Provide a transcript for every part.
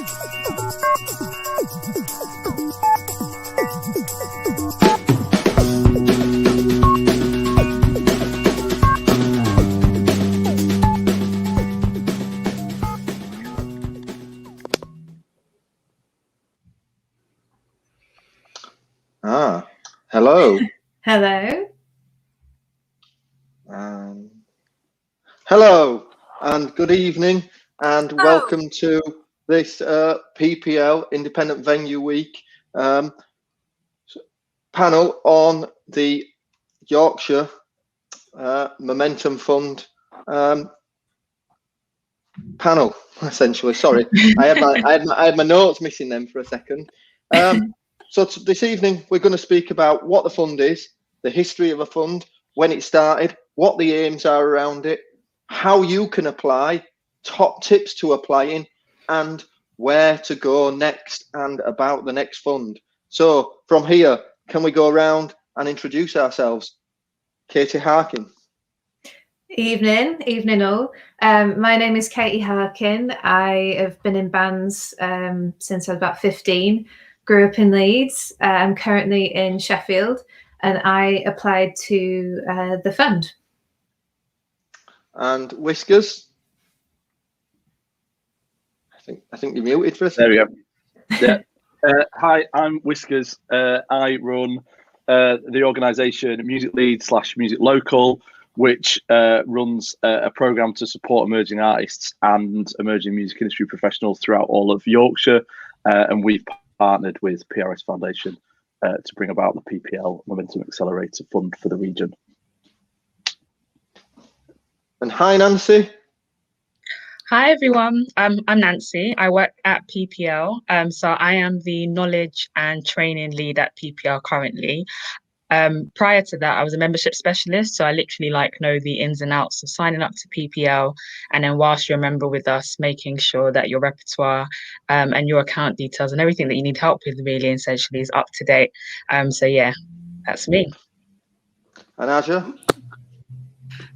Hello. Hello. Hello and good evening and welcome to this PPL Independent Venue Week panel on the Yorkshire Momentum Fund panel, essentially. Sorry, I had my notes missing them for a second. So this evening we're going to speak about what the fund is, the history of a fund, when it started, what the aims are around it, how you can apply, top tips to applying, and where to go next and about the next fund. So from here, can we go around and introduce ourselves? Katie Harkin. Evening all. My name is Katie Harkin. I have been in bands since I was about 15. Grew up in Leeds. I'm currently in Sheffield, and I applied to the fund. And Whiskers. I think you're muted for a second. There we go. Yeah. Hi, I'm Whiskers. I run the organisation Music Lead / Music Local, which runs a programme to support emerging artists and emerging music industry professionals throughout all of Yorkshire. And we've partnered with PRS Foundation to bring about the PPL Momentum Accelerator Fund for the region. And hi, Nancy. Hi, everyone. I'm Nancy. I work at PPL. So I am the knowledge and training lead at PPL currently. Prior to that, I was a membership specialist. So I literally know the ins and outs of signing up to PPL. And then whilst you're a member with us, making sure that your repertoire and your account details and everything that you need help with really essentially is up to date. So yeah, that's me. And Aja?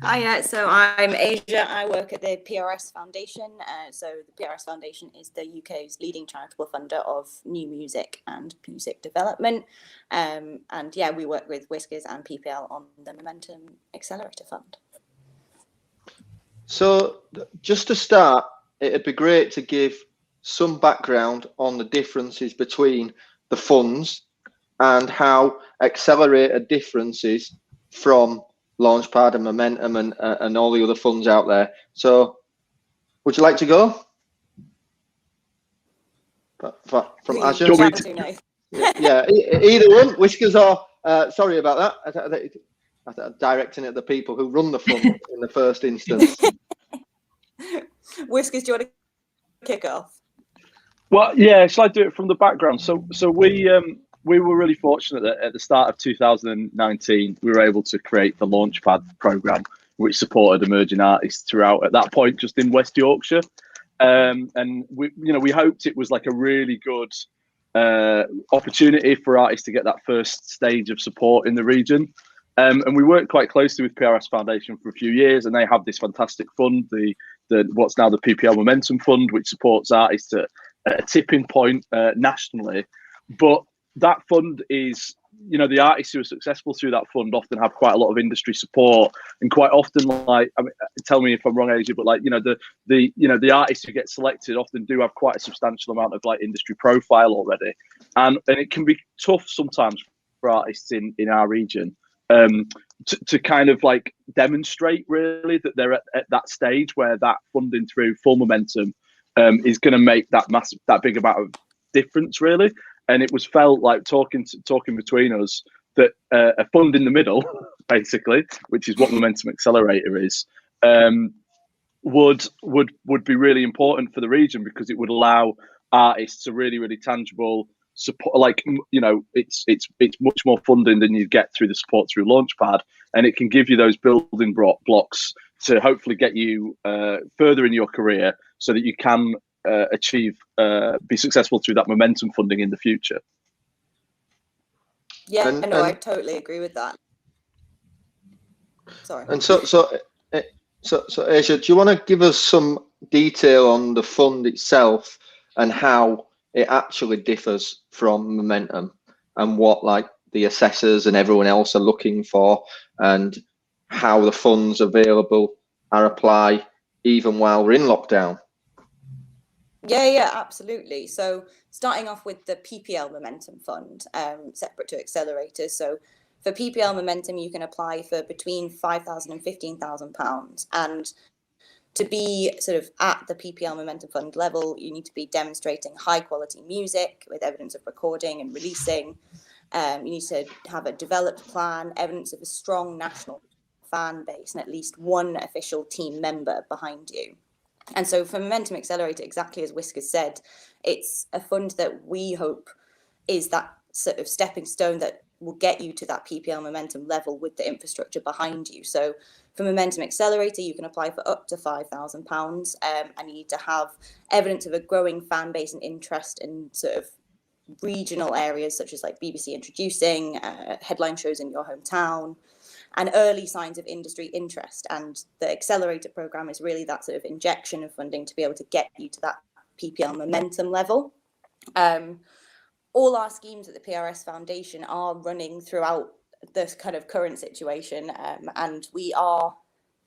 Hi, so I'm Asia. I work at the PRS Foundation. So the PRS Foundation is the UK's leading charitable funder of new music and music development. And yeah, we work with Whiskers and PPL on the Momentum Accelerator Fund. So just to start, it'd be great to give some background on the differences between the funds and how Accelerator differences from Launchpad and Momentum and all the other funds out there. So would you like to go? From Aja? Yeah, either one. Whiskers or, sorry about that. I'm directing at the people who run the fund in the first instance. Whiskers, do you want to kick off? Well, yeah, shall I do it from the background? So we were really fortunate that at the start of 2019, we were able to create the Launchpad programme, which supported emerging artists throughout, at that point, just in West Yorkshire. And we hoped it was like a really good opportunity for artists to get that first stage of support in the region. And we worked quite closely with PRS Foundation for a few years, and they have this fantastic fund, the what's now the PPL Momentum Fund, which supports artists at a tipping point nationally. But that fund is, the artists who are successful through that fund often have quite a lot of industry support, and quite often, tell me if I'm wrong, Asia, but the artists who get selected often do have quite a substantial amount of industry profile already, and it can be tough sometimes for artists in our region to kind of demonstrate really that they're at that stage where that funding through full momentum is going to make that big amount of difference really. And it was felt like talking between us that a fund in the middle, basically, which is what Momentum Accelerator is, would be really important for the region, because it would allow artists a really, really tangible support. It's much more funding than you get through the support through Launchpad, and it can give you those building blocks to hopefully get you further in your career, so that you can be successful through that momentum funding in the future. Yeah, I totally agree with that. Sorry. And so Asia, do you want to give us some detail on the fund itself and how it actually differs from Momentum, and what like the assessors and everyone else are looking for, and how the funds available are applied even while we're in lockdown. Yeah, absolutely. So starting off with the PPL Momentum Fund, separate to Accelerator. So for PPL Momentum, you can apply for between £5,000 and £15,000. And to be sort of at the PPL Momentum Fund level, you need to be demonstrating high quality music with evidence of recording and releasing. You need to have a developed plan, evidence of a strong national fan base, and at least one official team member behind you. And so for Momentum Accelerator, exactly as Whiskers said, it's a fund that we hope is that sort of stepping stone that will get you to that PPL Momentum level with the infrastructure behind you. So for Momentum Accelerator, you can apply for up to £5,000, and you need to have evidence of a growing fan base and interest in sort of regional areas such as like BBC introducing, headline shows in your hometown, and early signs of industry interest. And the Accelerator program is really that sort of injection of funding to be able to get you to that PPL momentum level. All our schemes at the PRS Foundation are running throughout this kind of current situation, and we are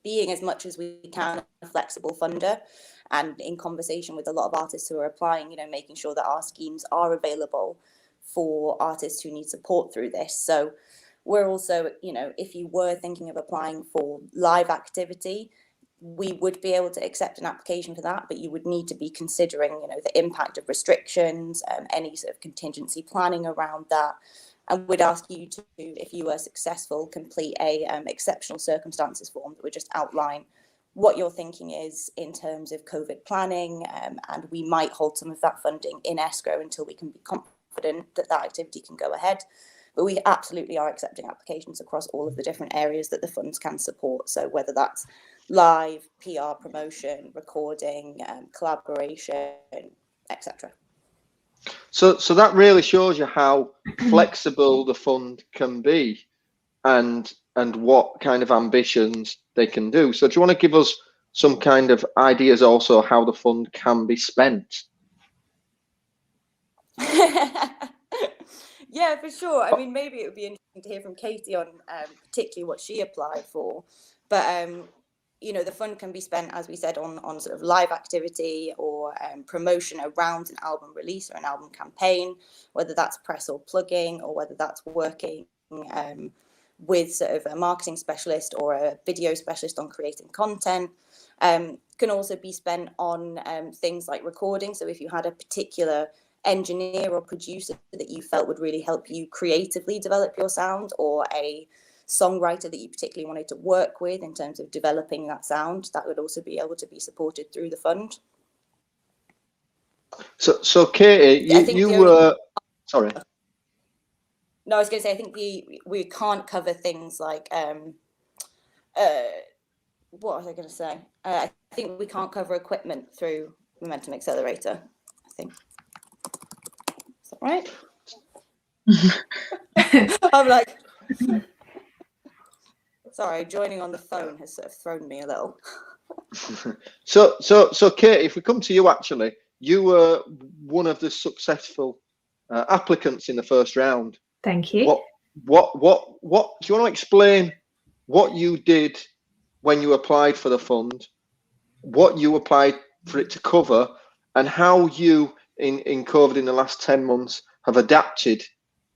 being as much as we can a flexible funder, and in conversation with a lot of artists who are applying, making sure that our schemes are available for artists who need support through this. So we're also, if you were thinking of applying for live activity, we would be able to accept an application for that, but you would need to be considering, the impact of restrictions, any sort of contingency planning around that. And we'd ask you to, if you were successful, complete a exceptional circumstances form that would just outline what your thinking is in terms of COVID planning, and we might hold some of that funding in escrow until we can be confident that that activity can go ahead. But we absolutely are accepting applications across all of the different areas that the funds can support. So whether that's live, PR promotion, recording, collaboration, etc. So that really shows you how flexible the fund can be, and what kind of ambitions they can do. So do you want to give us some kind of ideas also how the fund can be spent? Yeah, for sure. I mean, maybe it would be interesting to hear from Katie on particularly what she applied for. But, the fund can be spent, as we said, on sort of live activity or promotion around an album release or an album campaign, whether that's press or plugging, or whether that's working with sort of a marketing specialist or a video specialist on creating content. Can also be spent on things like recording. So if you had a particular engineer or producer that you felt would really help you creatively develop your sound, or a songwriter that you particularly wanted to work with in terms of developing that sound, that would also be able to be supported through the fund. So Katie, you were sorry. No, I was going to say, I think we can't cover things like what was I going to say? I think we can't cover equipment through Momentum Accelerator, I think. Is that right? I'm like, sorry, joining on the phone has sort of thrown me a little. So Kate, if we come to you, actually, you were one of the successful applicants in the first round. Thank you. What do you want to explain what you did when you applied for the fund, what you applied for it to cover, and how you in COVID in the last 10 months have adapted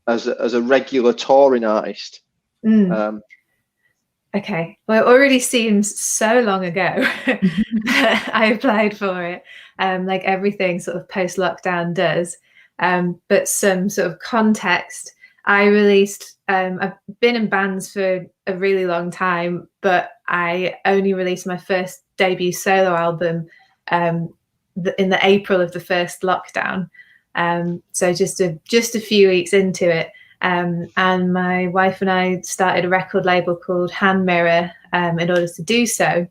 as a regular touring artist? Okay, well, it already seems so long ago that I applied for it, like everything sort of post-lockdown does. But some sort of context, I released, I've been in bands for a really long time, but I only released my first debut solo album in the April of the first lockdown. So just a few weeks into it. And my wife and I started a record label called Hand Mirror in order to do so.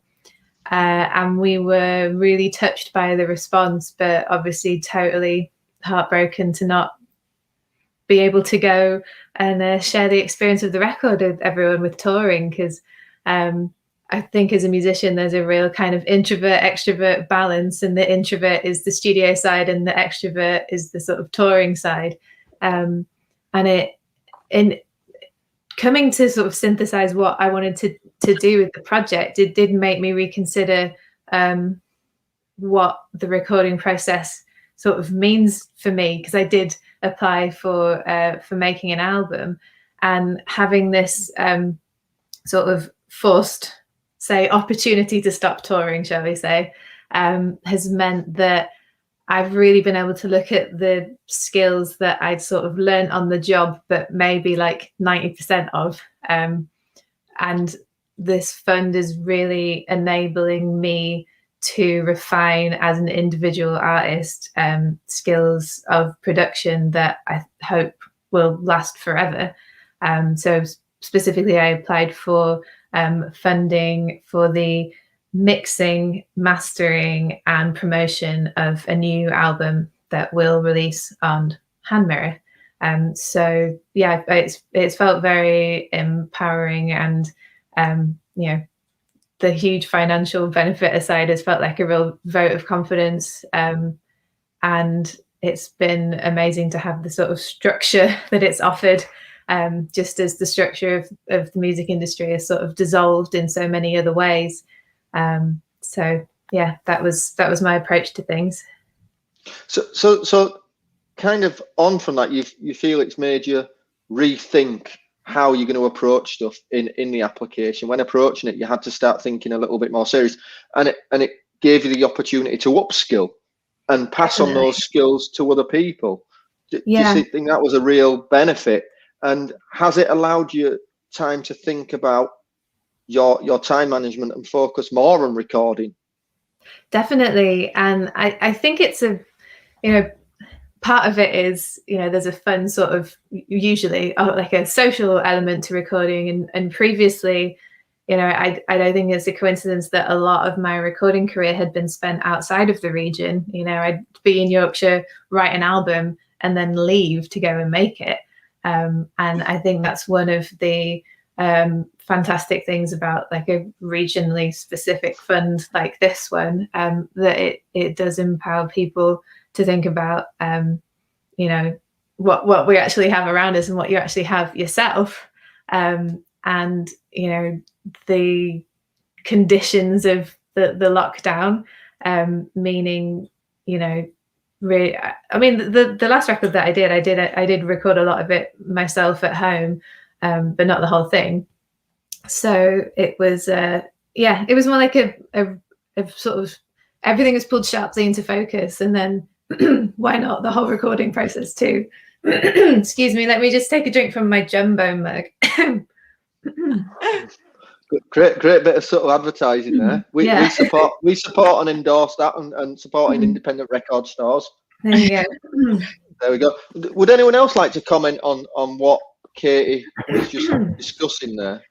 And we were really touched by the response, but obviously totally heartbroken to not be able to go and share the experience of the record with everyone with touring, because I think as a musician, there's a real kind of introvert extrovert balance, and the introvert is the studio side, and the extrovert is the sort of touring side. And in coming to sort of synthesize what I wanted to do with the project, it did make me reconsider what the recording process sort of means for me, because I did apply for making an album, and having this sort of forced, say, opportunity to stop touring, shall we say, has meant that I've really been able to look at the skills that I'd sort of learned on the job, but maybe like 90% of. And this fund is really enabling me to refine as an individual artist skills of production that I hope will last forever. So specifically, I applied for funding for the mixing, mastering, and promotion of a new album that will release on Handmirror. So yeah, it's felt very empowering, and you know, the huge financial benefit aside, has felt like a real vote of confidence. And it's been amazing to have the sort of structure that it's offered, just as the structure of the music industry has sort of dissolved in so many other ways. So yeah, that was my approach to things. So kind of on from that, you feel it's made you rethink how you're going to approach stuff in the application. When approaching it, you had to start thinking a little bit more serious, and it gave you the opportunity to upskill and pass on those skills to other people. Do you think that was a real benefit? And has it allowed you time to think about your time management and focus more on recording? Definitely. And I think it's part of it is, there's a fun sort of, usually like a social element to recording. And previously, I don't think it's a coincidence that a lot of my recording career had been spent outside of the region. I'd be in Yorkshire, write an album, and then leave to go and make it. And I think that's one of the fantastic things about like a regionally specific fund like this one, that it does empower people to think about, what we actually have around us and what you actually have yourself. And, the conditions of the lockdown, meaning, really, I mean, the last record that I did record a lot of it myself at home, but not the whole thing. So it was, it was more like a sort of, everything was pulled sharply into focus, and then why not the whole recording process too? Excuse me, let me just take a drink from my jumbo mug. Great bit of sort of advertising there. We support and endorse that, and supporting independent record stores. There you go. There we go. Would anyone else like to comment on what Katie was just discussing there?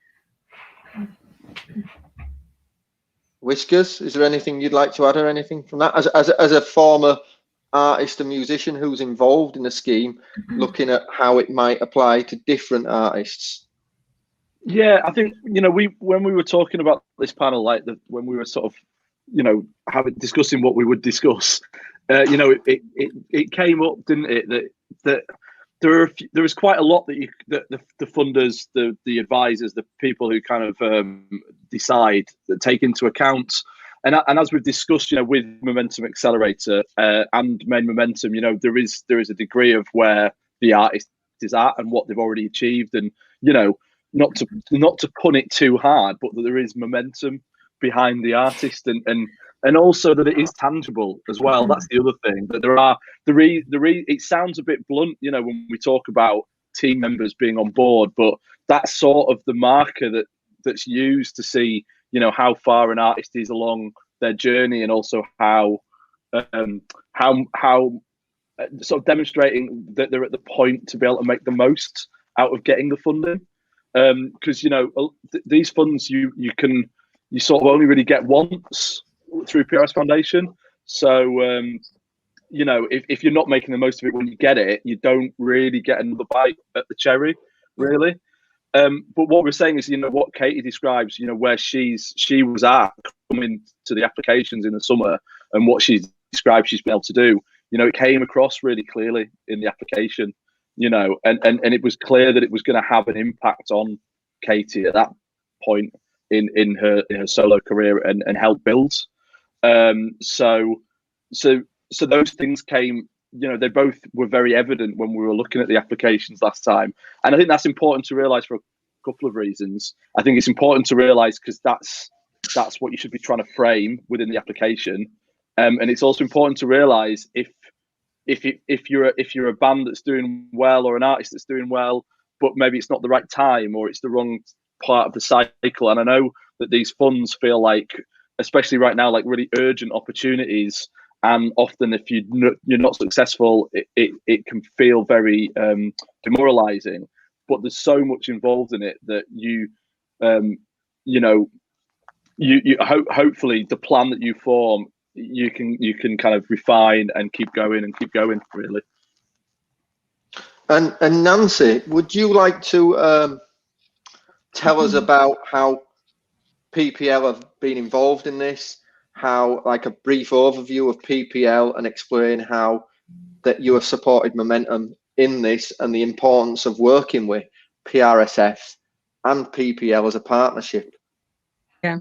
Whiskers, is there anything you'd like to add or anything from that? As a former artist and musician who's involved in the scheme, looking at how it might apply to different artists. Yeah, I think, when we were talking about this panel, when we were sort of, discussing what we would discuss, it came up, didn't it, that there is quite a lot that the funders, the advisors, the people who kind of decide, that take into account. And as we've discussed, with Momentum Accelerator and Main Momentum, there is a degree of where the artist is at and what they've already achieved, and not to pun it too hard, but that there is momentum behind the artist, and also that it is tangible as well. That's the other thing, that there are it sounds a bit blunt, when we talk about team members being on board, but that's sort of the marker that's used to see, how far an artist is along their journey, and also how sort of demonstrating that they're at the point to be able to make the most out of getting the funding. Because these funds you sort of only really get once through PRS Foundation. So if you're not making the most of it when you get it, you don't really get another bite at the cherry, really. But what we're saying is, what Katie describes, where she was at coming to the applications in the summer, and what she described she's been able to do, it came across really clearly in the application, and it was clear that it was going to have an impact on Katie at that point in her solo career and help build. So those things came. They both were very evident when we were looking at the applications last time. And I think that's important to realise for a couple of reasons. I think it's important to realise because that's what you should be trying to frame within the application. And it's also important to realise if you're a band that's doing well or an artist that's doing well, but maybe it's not the right time or it's the wrong part of the cycle. And I know that these funds feel like, especially right now, like really urgent opportunities. And often, if you're not successful, it can feel very demoralizing. But there's so much involved in it that hopefully the plan that you form, you can kind of refine and keep going really. And Nancy, would you like to tell us about how PPL have been involved in this? How, like, a brief overview of PPL, and explain how that you have supported Momentum in this and the importance of working with PRSF and PPL as a partnership. Yeah,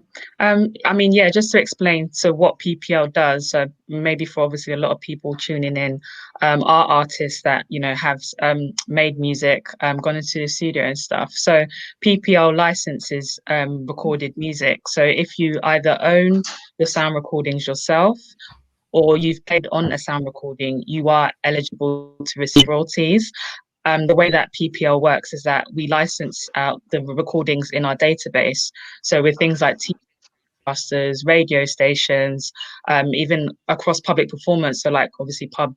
just to explain, so what PPL does, so maybe for obviously a lot of people tuning in, are artists that, have made music, gone into the studio and stuff. So PPL licenses recorded music. So if you either own the sound recordings yourself or you've played on a sound recording, you are eligible to receive royalties. The way that PPL works is that we license out the recordings in our database. So with things like TV broadcasters, radio stations, even across public performance, so like obviously pubs,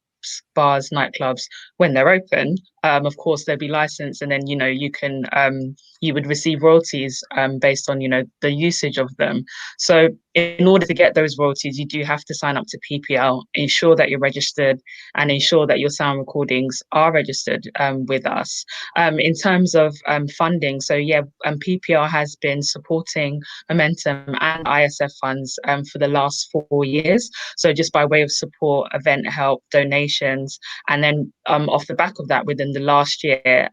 bars, nightclubs, when they're open, of course they'll be licensed, and then you would receive royalties based on the usage of them. So in order to get those royalties, you do have to sign up to PPL, ensure that you're registered, and ensure that your sound recordings are registered with us. In terms of funding, so PPL has been supporting Momentum and ISF funds for the last 4 years. So just by way of support, event help, donations, and then off the back of that, within the last year,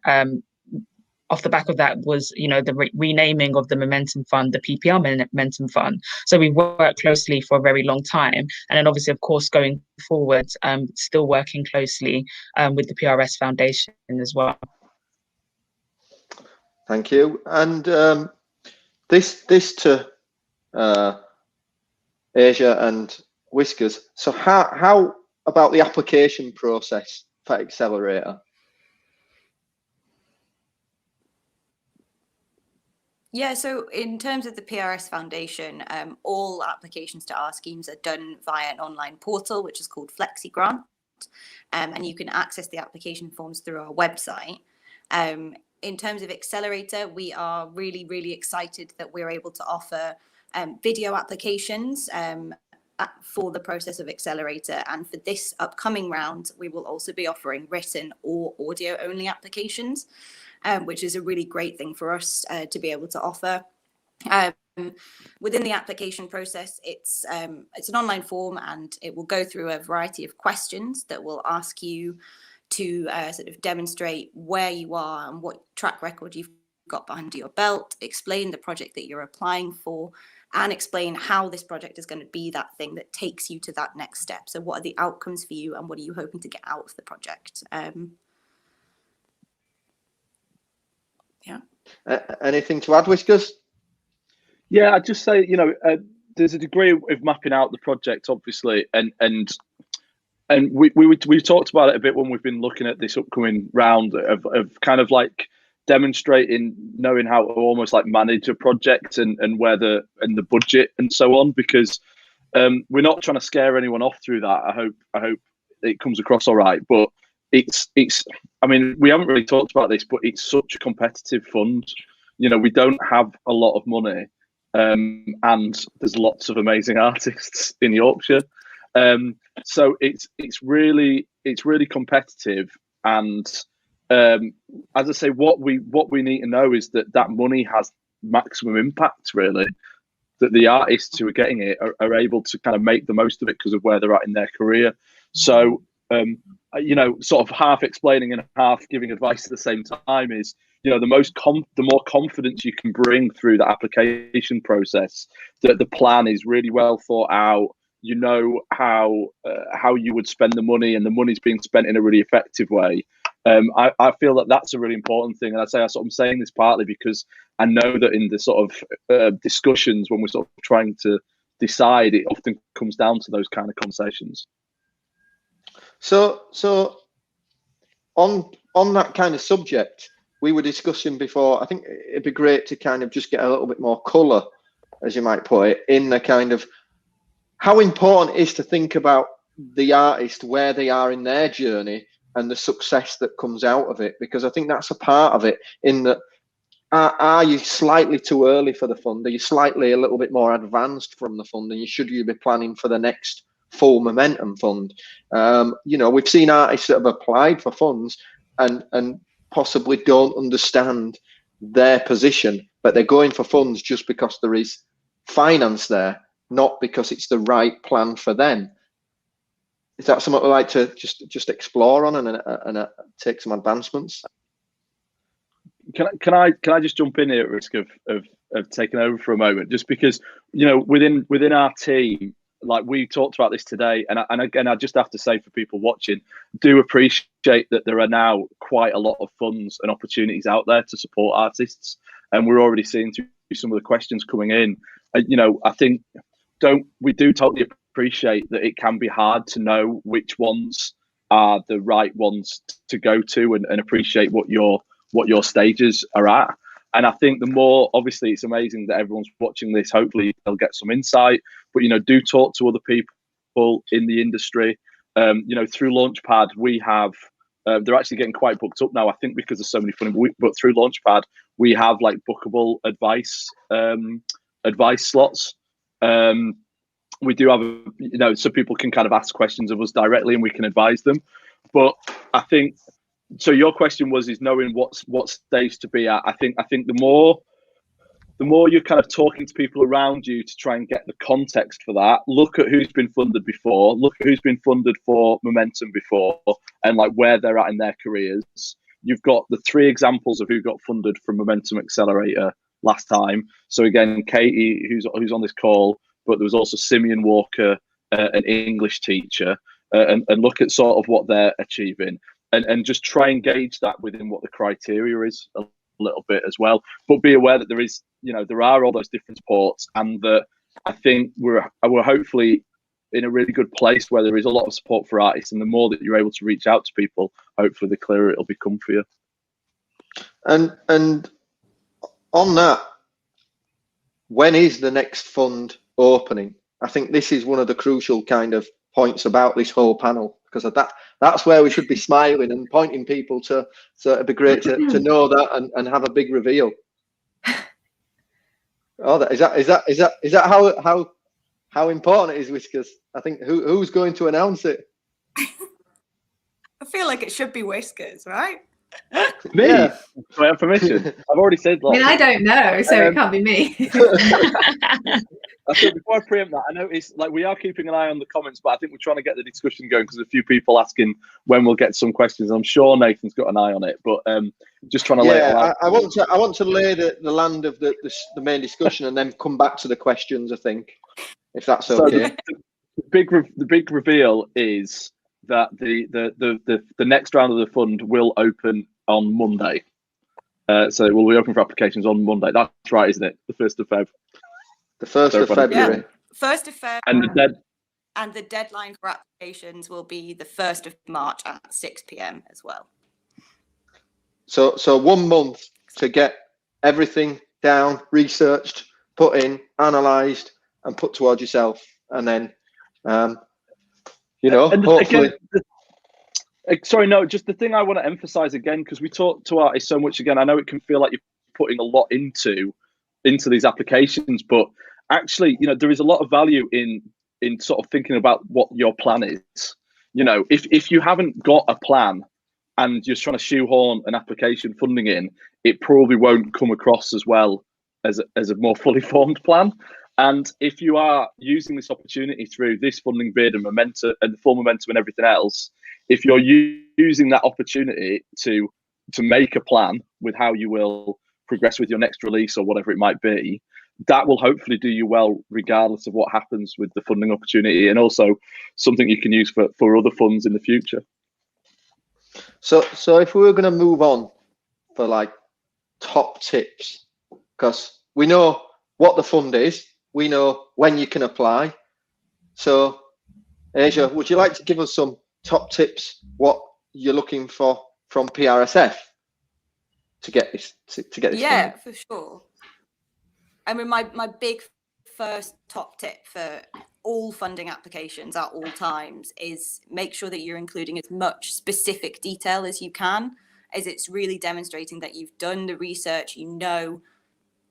off the back of that was, the renaming of the Momentum Fund, the PPL Momentum Fund. So we worked closely for a very long time. And then obviously, of course, going forward, still working closely with the PRS Foundation as well. Thank you. And this to Asia and Whiskers. So how about the application process for Accelerator? Yeah, so in terms of the PRS Foundation, all applications to our schemes are done via an online portal, which is called FlexiGrant. And you can access the application forms through our website. In terms of Accelerator, we are really, really excited that we're able to offer video applications for the process of Accelerator. And for this upcoming round, we will also be offering written or audio only applications, which is a really great thing for us to be able to offer. Within the application process, it's an online form, and it will go through a variety of questions that will ask you to sort of demonstrate where you are and what track record you've got behind your belt, explain the project that you're applying for, and explain how this project is going to be that thing that takes you to that next step. So what are the outcomes for you, and what are you hoping to get out of the project? Anything to add, Whiskers? Yeah, I'd just say, there's a degree of mapping out the project, obviously, and we talked about it a bit when we've been looking at this upcoming round of kind of like demonstrating knowing how to almost like manage a project and where the budget and so on, because we're not trying to scare anyone off through that. I hope it comes across all right, but it's I mean, we haven't really talked about this, but it's such a competitive fund. We don't have a lot of money, and there's lots of amazing artists in Yorkshire, so it's really competitive, and as I say, what we need to know is that money has maximum impact, really. That the artists who are getting it are able to kind of make the most of it because of where they're at in their career. So, sort of half explaining and half giving advice at the same time is, the more confidence you can bring through the application process, that the plan is really well thought out. You know how you would spend the money, and the money's being spent in a really effective way. I feel that that's a really important thing, and I'm saying this partly because I know that in the sort of discussions when we're sort of trying to decide, it often comes down to those kind of conversations. So on that kind of subject, we were discussing before. I think it'd be great to kind of just get a little bit more colour, as you might put it, in the kind of how important it is to think about the artist, where they are in their journey, and the success that comes out of it, because I think that's a part of it. In that, are you slightly too early for the fund? Are you slightly a little bit more advanced from the fund, and should you be planning for the next full momentum fund? We've seen artists that have applied for funds and possibly don't understand their position, but they're going for funds just because there is finance there, not because it's the right plan for them. Is that something we'd like to just explore on and take some advancements? Can I just jump in here at risk of taking over for a moment, just because within our team, like we talked about this today, and again, I just have to say for people watching, do appreciate that there are now quite a lot of funds and opportunities out there to support artists, and we're already seeing through some of the questions coming in. I think we do totally appreciate that it can be hard to know which ones are the right ones to go to, and appreciate what your stages are at. And I think the more, obviously, it's amazing that everyone's watching this. Hopefully they'll get some insight, but do talk to other people in the industry. Through Launchpad, we have they're actually getting quite booked up now, I think, because there's so many funny, but through Launchpad we have like bookable advice slots. We do have so people can kind of ask questions of us directly and we can advise them. But I think, so your question is knowing what stage to be at. I think the more you're kind of talking to people around you to try and get the context for that, look at who's been funded before, look at who's been funded for Momentum before, and like where they're at in their careers. You've got the 3 examples of who got funded from Momentum Accelerator last time. So again, Katie, who's on this call, but there was also Simeon Walker, an English teacher, and look at sort of what they're achieving. And just try and gauge that within what the criteria is a little bit as well. But be aware that there are all those different supports, and that I think we're hopefully in a really good place where there is a lot of support for artists, and the more that you're able to reach out to people, hopefully the clearer it'll become for you. And on that, when is the next fund opening? I think this is one of the crucial kind of points about this whole panel, because of that's where we should be smiling and pointing people to. So it'd be great to know that and have a big reveal. Oh, is that how important it is, Whiskers? I think who's going to announce it? I feel like it should be Whiskers, right? Me? Yeah. Do I have permission? I've already said. I don't know, so it can't be me. I think before I preempt that, I noticed we are keeping an eye on the comments, but I think we're trying to get the discussion going because a few people asking when we'll get some questions. I'm sure Nathan's got an eye on it, but just trying to lay it out. I want to lay the land of the main discussion and then come back to the questions, I think, if that's okay. So the big reveal is that the next round of the fund will open on Monday. So it will be open for applications on Monday. That's right, isn't it? The 1st of Feb. The 1st of February. Yeah. 1st of Feb. And the deadline for applications will be the 1st of March at 6 p.m. as well. So 1 month to get everything down, researched, put in, analysed, and put towards yourself, and then hopefully. Again, just the thing I want to emphasise again, because we talk to artists so much. Again, I know it can feel like you're putting a lot into these applications, but actually, there is a lot of value in sort of thinking about what your plan is. If you haven't got a plan and you're trying to shoehorn an application funding in, it probably won't come across as well as a more fully formed plan. And if you are using this opportunity through this funding bid and momentum and the full momentum and everything else, if you're using that opportunity to make a plan with how you will progress with your next release or whatever it might be, that will hopefully do you well regardless of what happens with the funding opportunity, and also something you can use for other funds in the future. So if we were going to move on for like top tips, because we know what the fund is, we know when you can apply. So Asia, would you like to give us some top tips, what you're looking for from PRSF to get this Yeah, funding? for sure. I mean, my big first top tip for all funding applications at all times is make sure that you're including as much specific detail as you can, as it's really demonstrating that you've done the research, you know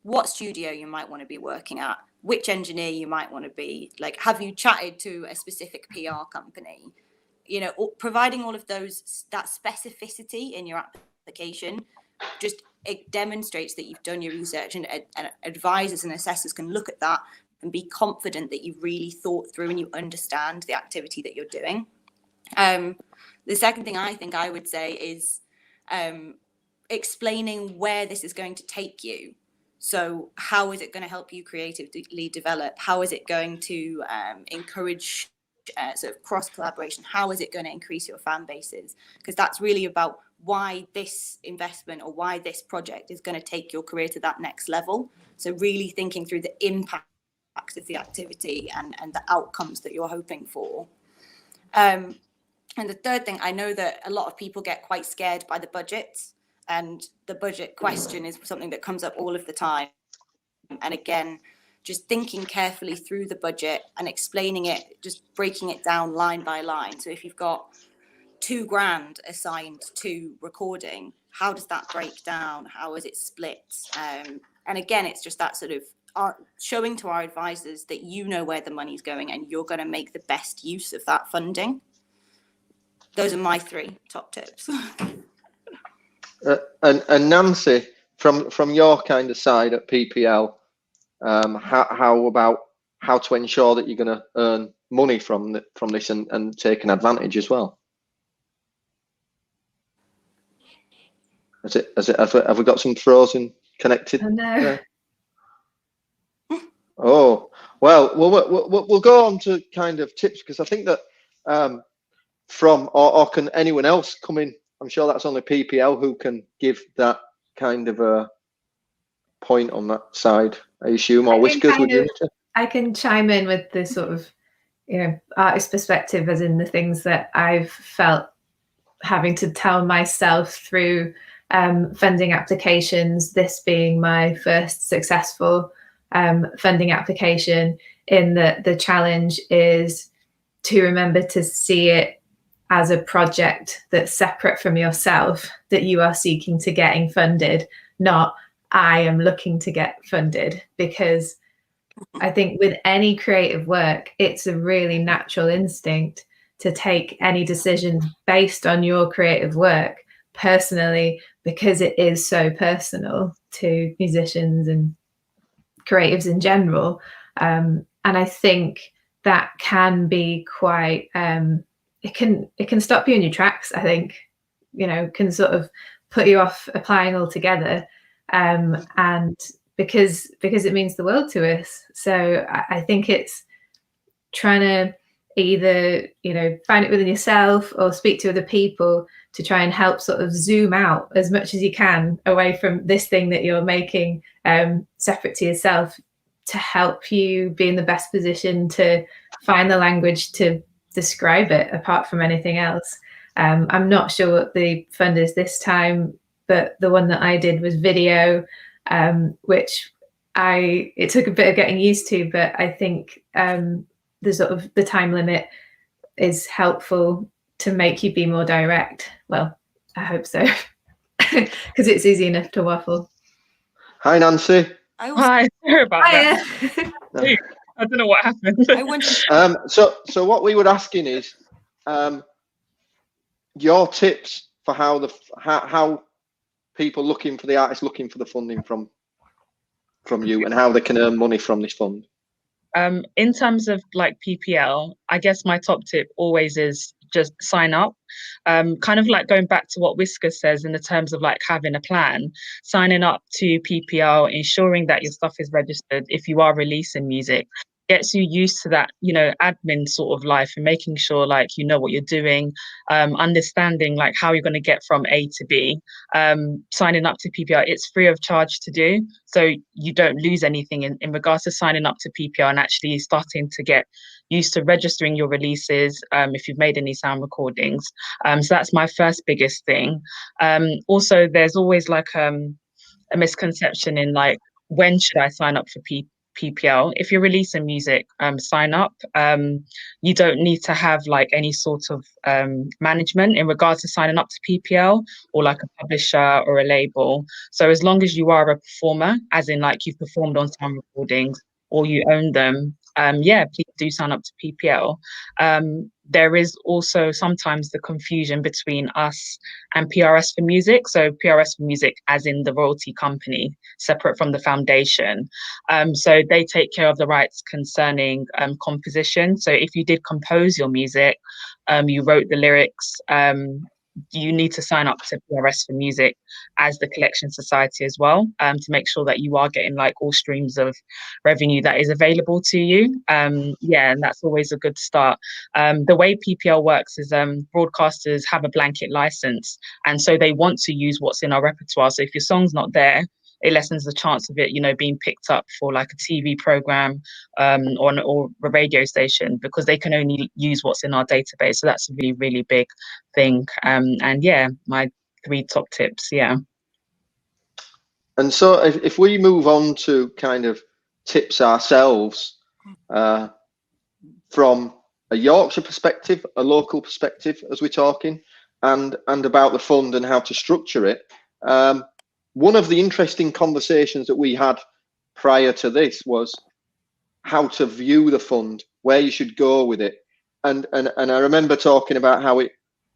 what studio you might want to be working at, which engineer you might want to be, like, have you chatted to a specific PR company? You know, providing all of those, that specificity in your application, just it demonstrates that you've done your research, and advisors and assessors can look at that and be confident that you've really thought through and you understand the activity that you're doing. The second thing I think I would say is explaining where this is going to take you. So how is it going to help you creatively develop? How is it going to encourage sort of cross collaboration? How is it going to increase your fan bases? Because that's really about why this investment or why this project is going to take your career to that next level. So really thinking through the impact of the activity and the outcomes that you're hoping for. And the third thing, I know that a lot of people get quite scared by the budget, and the budget question is something that comes up all of the time. And again, just thinking carefully through the budget and explaining it, just breaking it down line by line. So if you've got £2,000 assigned to recording, how does that break down? How is it split? And again, it's just that sort of showing to our advisors that you know where the money's going and you're going to make the best use of that funding. Those are my 3 top tips. And Nancy, from your kind of side at PPL, how about how to ensure that you're going to earn money from this and take an advantage as well? Have we got some frozen connected? Oh, no. Oh, well, we'll go on to kind of tips, because I think that or can anyone else come in? I'm sure that's only PPL who can give that kind of a point on that side, I assume. Or Whiskers, would you? I can chime in with the sort of, artist perspective, as in the things that I've felt having to tell myself through funding applications, this being my first successful funding application, in that the challenge is to remember to see it as a project that's separate from yourself, that you are seeking to getting funded, not I am looking to get funded. Because I think with any creative work, it's a really natural instinct to take any decisions based on your creative work personally, because it is so personal to musicians and creatives in general. And I think that can be quite it can stop you in your tracks. I think, can sort of put you off applying altogether, and because it means the world to us. So I think it's trying to either find it within yourself or speak to other people to try and help sort of zoom out as much as you can away from this thing that you're making separate to yourself, to help you be in the best position to find the language to describe it apart from anything else. I'm not sure what the fund is this time, but the one that I did was video, which it took a bit of getting used to, but I think the sort of the time limit is helpful to make you be more direct. Well, I hope so, because it's easy enough to waffle. Hi, Nancy. Hi, sorry about that. I don't know what happened. So what we were asking is your tips for how people looking for the artists looking for the funding from you, and how they can earn money from this fund? In terms of like PPL, I guess my top tip always is just sign up. Kind of like going back to what Whisker says in the terms of like having a plan, signing up to PPL, ensuring that your stuff is registered if you are releasing music, gets you used to that, you know, admin sort of life, and making sure like you know what you're doing, understanding like how you're going to get from A to B. Signing up to PPL, it's free of charge to do, so you don't lose anything in regards to signing up to PPL and actually starting to get used to registering your releases, if you've made any sound recordings. So that's my first biggest thing. Also, there's always like a misconception in like, when should I sign up for PPL? If you're releasing music, sign up. You don't need to have like any sort of management in regards to signing up to PPL, or like a publisher or a label. So as long as you are a performer, as in like you've performed on sound recordings or you own them, yeah, please do sign up to PPL. There is also sometimes the confusion between us and PRS for Music. So PRS for Music, as in the royalty company, separate from the foundation. So they take care of the rights concerning composition. So if you did compose your music, you wrote the lyrics, you need to sign up to PRS for Music as the collection society as well, to make sure that you are getting like all streams of revenue that is available to you. Yeah, and that's always a good start. The way PPL works is broadcasters have a blanket license, and so they want to use what's in our repertoire. So if your song's not there, it lessens the chance of it, you know, being picked up for like a TV program, or a radio station, because they can only use what's in our database. So that's a really, really big thing. And yeah, my 3 top tips. Yeah. And so if we move on to kind of tips ourselves, from a Yorkshire perspective, a local perspective, as we're talking, and about the fund and how to structure it. One of the interesting conversations that we had prior to this was how to view the fund, where you should go with it. And I remember talking about how it,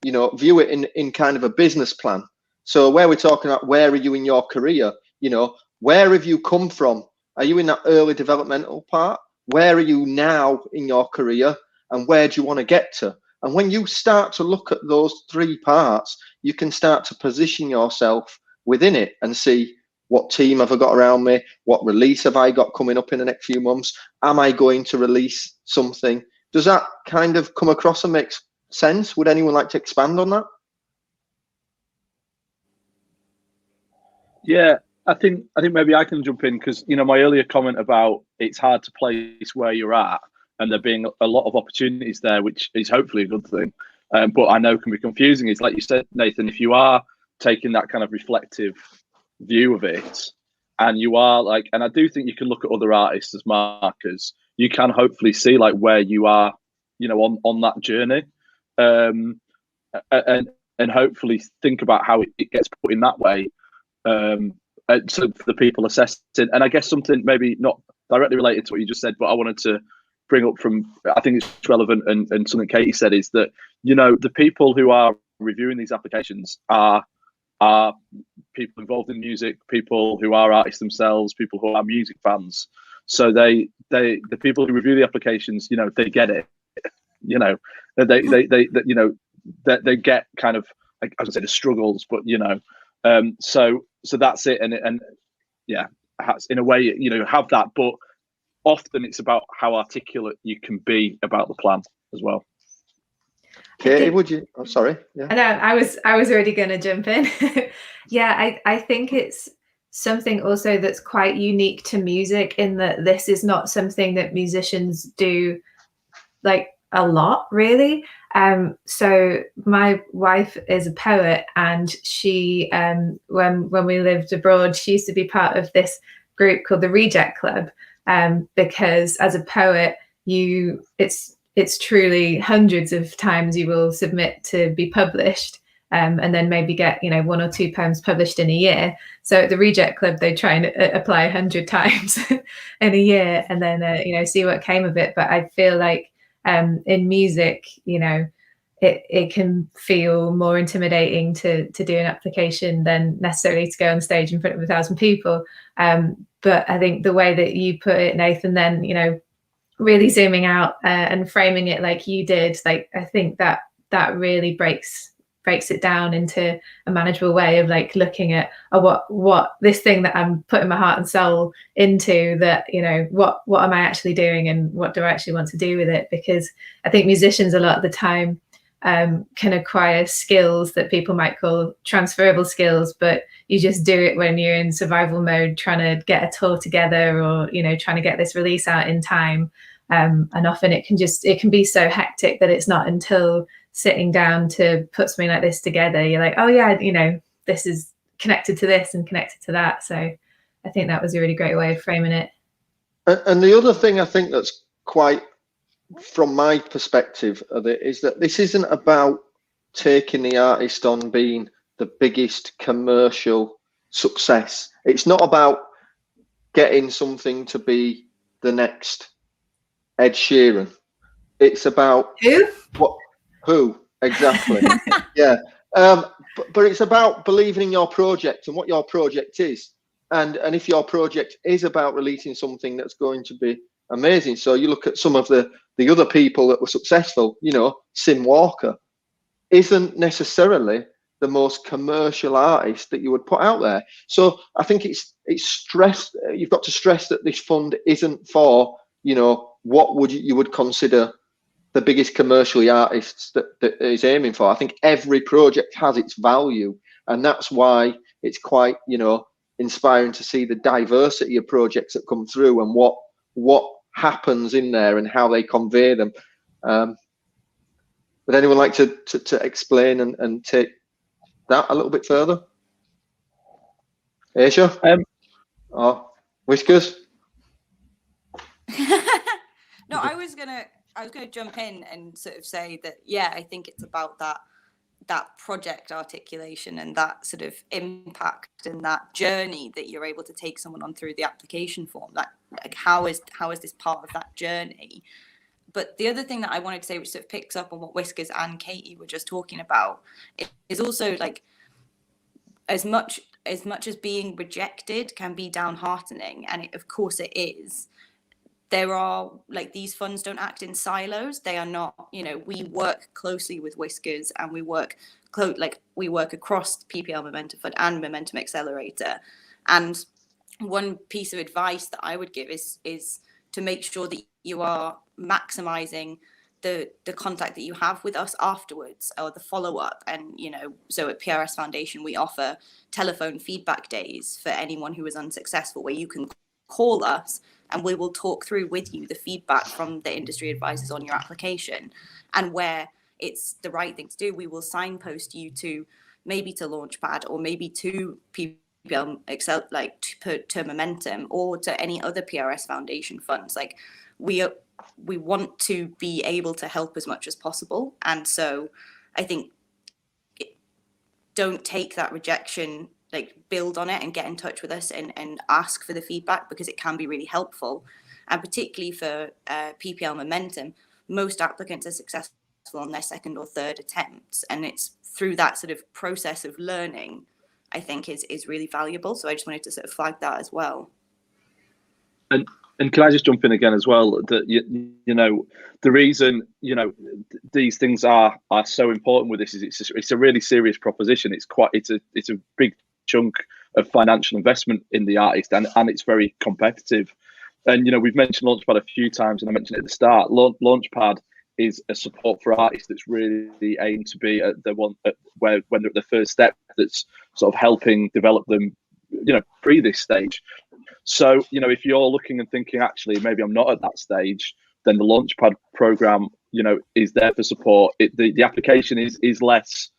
you know, view it in kind of a business plan. So where we're talking about, where are you in your career? You know, where have you come from? Are you in that early developmental part? Where are you now in your career? And where do you want to get to? And when you start to look at those 3 parts, you can start to position yourself within it and see, what team have I got around me? What release have I got coming up in the next few months? Am I going to release something? Does that kind of come across and make sense? Would anyone like to expand on that? Yeah, I think maybe I can jump in, because, you know, my earlier comment about it's hard to place where you're at and there being a lot of opportunities there, which is hopefully a good thing, but I know can be confusing, is like you said, Nathan, if you are taking that kind of reflective view of it, and you are like, and I do think you can look at other artists as markers, you can hopefully see like where you are, you know, on that journey, and hopefully think about how it gets put in that way, so for the people assessing. And I guess something maybe not directly related to what you just said, but I wanted to bring up from, I think it's relevant, and something Katie said, is that, you know, the people who are reviewing these applications are people involved in music, people who are artists themselves, people who are music fans. So the people who review the applications, you know, they get it, you know, they get kind of, I would say, the struggles, but, you know, so that's it. And yeah, in a way, you know, have that, but often it's about how articulate you can be about the plan as well. Katie, would you? I'm sorry. Yeah. No, I was already going to jump in. Yeah, I think it's something also that's quite unique to music, in that this is not something that musicians do like a lot, really. So my wife is a poet, and she, when we lived abroad, she used to be part of this group called the Reject Club, because as a poet, it's truly hundreds of times you will submit to be published, and then maybe get 1 or 2 poems published in a year. So at the Reject Club, they try and apply 100 times in a year, and then see what came of it. But I feel like in music, it can feel more intimidating to do an application than necessarily to go on stage in front of 1,000 people. But I think the way that you put it, Nathan, then, you know, really zooming out and framing it like you did, like, I think that really breaks it down into a manageable way of like looking at what this thing that I'm putting my heart and soul into, that, you know, what am I actually doing and what do I actually want to do with it? Because I think musicians a lot of the time can acquire skills that people might call transferable skills, but you just do it when you're in survival mode, trying to get a tour together, or, you know, trying to get this release out in time. And often it can be so hectic that it's not until sitting down to put something like this together, you're like, oh yeah, you know, this is connected to this and connected to that. So I think that was a really great way of framing it. And the other thing I think that's quite, from my perspective of it, is that this isn't about taking the artist on being the biggest commercial success. It's not about getting something to be the next Ed Sheeran. It's about who exactly. Yeah. But it's about believing in your project and what your project is. And if your project is about releasing something that's going to be amazing. So you look at some of the other people that were successful, you know, Sim Walker isn't necessarily the most commercial artist that you would put out there. So I think it's stressed. You've got to stress that this fund isn't for, you know, what you would consider the biggest commercially artists that is aiming for. I think every project has its value, and that's why it's quite, you know, inspiring to see the diversity of projects that come through and what happens in there and how they convey them. Would anyone like to explain and take that a little bit further? Asia? Or Whiskers? No, I was gonna jump in and sort of say that, yeah, I think it's about that project articulation and that sort of impact and that journey that you're able to take someone on through the application form. Like how is this part of that journey? But the other thing that I wanted to say, which sort of picks up on what Whiskers and Katie were just talking about, is also like, as much as being rejected can be downheartening, and of course it is, there are, like, these funds don't act in silos. They are not, you know, we work closely with Whiskers, and we work across PPL Momentum Fund and Momentum Accelerator. And one piece of advice that I would give is to make sure that you are maximizing the contact that you have with us afterwards, or the follow-up. And, you know, so at PRS Foundation, we offer telephone feedback days for anyone who is unsuccessful, where you can call us and we will talk through with you the feedback from the industry advisors on your application. And where it's the right thing to do, we will signpost you to maybe to Launchpad, or maybe to PPL Excel, like to Momentum, or to any other PRS Foundation funds. Like, we want to be able to help as much as possible. And so I think don't take that rejection, like, build on it and get in touch with us and ask for the feedback, because it can be really helpful. And particularly for PPL Momentum, most applicants are successful on their second or third attempts, and it's through that sort of process of learning, I think, is really valuable. So I just wanted to sort of flag that as well. And can I just jump in again as well, that you know, the reason, you know, these things are so important with this is it's a really serious proposition. It's a big chunk of financial investment in the artist, and it's very competitive. And, you know, we've mentioned Launchpad a few times, and I mentioned it at the start. Launchpad is a support for artists that's really aimed to be at the one where, when they're at the first step, that's sort of helping develop them, you know, pre this stage. So, you know, if you're looking and thinking, actually, maybe I'm not at that stage, then the Launchpad program, you know, is there for support. The application is less,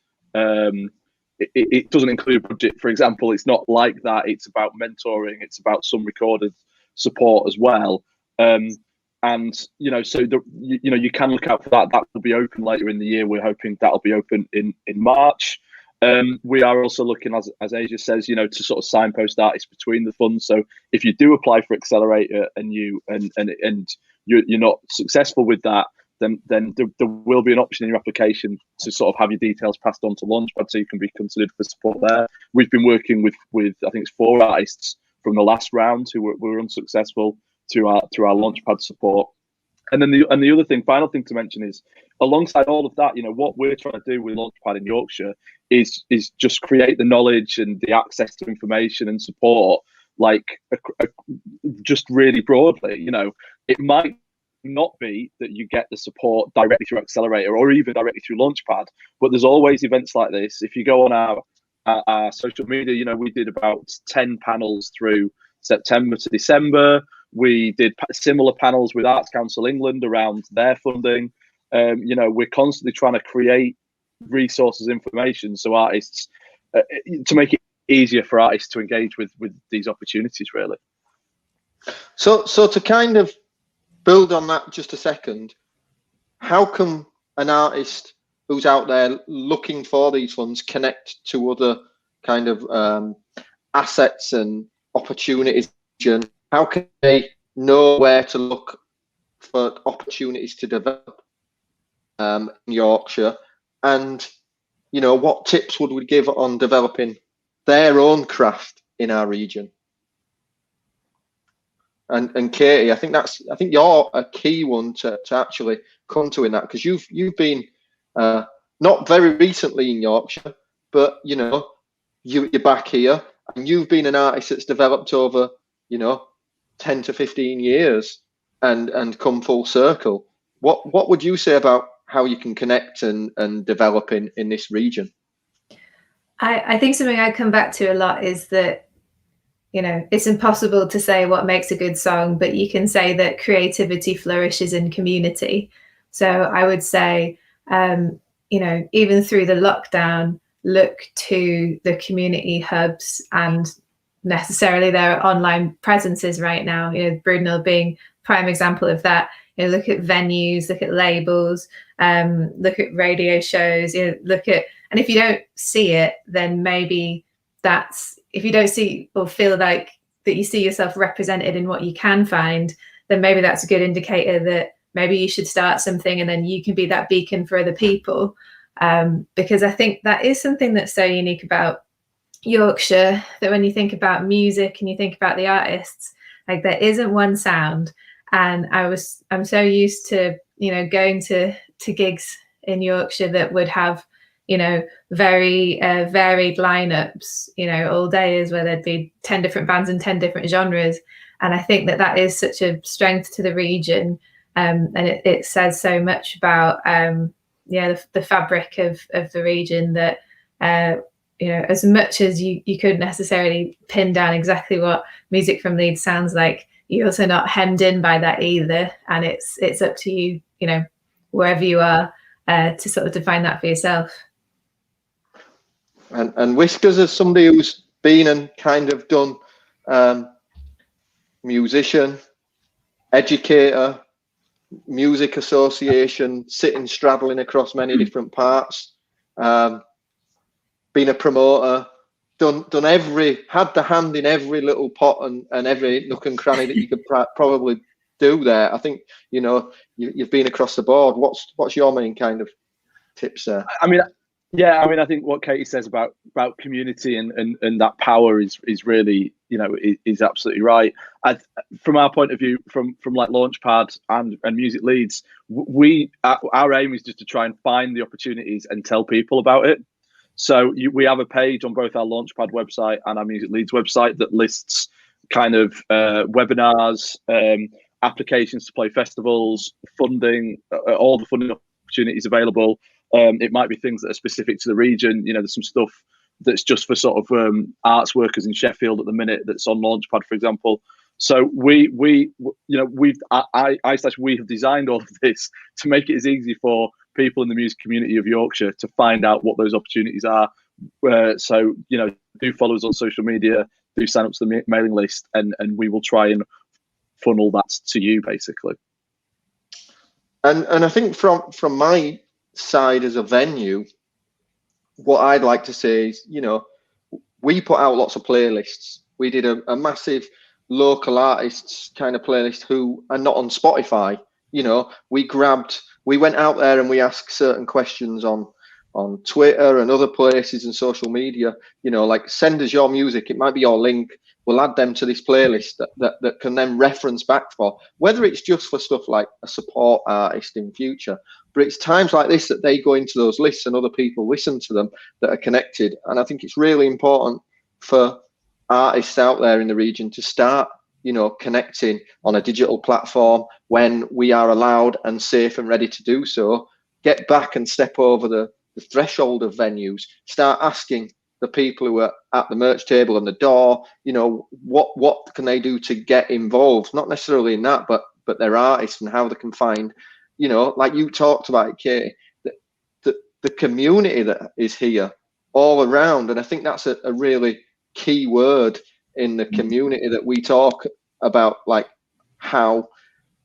it doesn't include budget, for example. It's not like that. It's about mentoring. It's about some recorded support as well. And, you know, so, you know, you can look out for that. That will be open later in the year. We're hoping that'll be open in March. We are also looking, as Asia says, you know, to sort of signpost artists between the funds. So if you do apply for Accelerator and you're not successful with that, then there will be an option in your application to sort of have your details passed on to Launchpad, so you can be considered for support there. We've been working with I think it's 4 artists from the last round who were unsuccessful through our Launchpad support. And then the other thing, final thing to mention is, alongside all of that, what we're trying to do with Launchpad in Yorkshire is just create the knowledge and the access to information and support, like just really broadly. It might not be that you get the support directly through Accelerator or even directly through Launchpad, but there's always events like this. If you go on our social media, we did about 10 panels through September to December. We did similar panels with Arts Council England around their funding. We're constantly trying to create resources, information, so artists, to make it easier for artists to engage with these opportunities, really. So to kind of build on that just a second, how can an artist who's out there looking for these funds connect to other kind of assets and opportunities? How can they know where to look for opportunities to develop in Yorkshire? And, what tips would we give on developing their own craft in our region? And Katie, I think you're a key one to actually come to in that, because you've been not very recently in Yorkshire, but you're back here, and you've been an artist that's developed over 10 to 15 years and come full circle. What would you say about how you can connect and develop in this region? I think something I come back to a lot is that, it's impossible to say what makes a good song, but you can say that creativity flourishes in community. So I would say, even through the lockdown, look to the community hubs and necessarily their online presences right now. Brudenell being prime example of that. Look at venues, look at labels, look at radio shows. And if you don't see it, then maybe if you don't see or feel like that you see yourself represented in what you can find, then maybe that's a good indicator that maybe you should start something, and then you can be that beacon for other people. Because I think that is something that's so unique about Yorkshire, that when you think about music and you think about the artists, like, there isn't one sound. And I'm so used to going to gigs in Yorkshire that would have very varied lineups, all days, where there'd be 10 different bands and 10 different genres. And I think that is such a strength to the region, and it says so much about the fabric of the region, that as much as you couldn't necessarily pin down exactly what music from Leeds sounds like, you're also not hemmed in by that either, and it's up to you, wherever you are, to sort of define that for yourself. And Whiskers, as somebody who's been and kind of done musician, educator, music association, sitting straddling across many different parts, been a promoter, done had the hand in every little pot and every nook and cranny that you could probably do there. I think you've been across the board. What's your main kind of tips there? I think what Katie says about community and that power is really, is absolutely right. From our point of view, from like Launchpad and Music Leeds, our aim is just to try and find the opportunities and tell people about it. So we have a page on both our Launchpad website and our Music Leeds website that lists kind of webinars, applications to play festivals, funding, all the funding opportunities available. It might be things that are specific to the region. There's some stuff that's just for sort of arts workers in Sheffield at the minute that's on Launchpad, for example. So we have designed all of this to make it as easy for people in the music community of Yorkshire to find out what those opportunities are. So do follow us on social media, do sign up to the mailing list, and we will try and funnel that to you, basically. And I think from my side as a venue, what I'd like to say is, we put out lots of playlists. We did a massive local artists kind of playlist who are not on Spotify. You know, we went out there and we asked certain questions on Twitter and other places and social media. You know, like, send us your music. It might be your link. We'll add them to this playlist that can then reference back for, whether it's just for stuff like a support artist in future. But it's times like this that they go into those lists and other people listen to them that are connected. And I think it's really important for artists out there in the region to start, you know, connecting on a digital platform when we are allowed and safe and ready to do so. Get back and step over the threshold of venues. Start asking the people who are at the merch table and the door, you know, what can they do to get involved? Not necessarily in that, but their artists and how they can find, you know, like you talked about, Katie, the community that is here all around. And I think that's a really key word in the community that we talk about, like how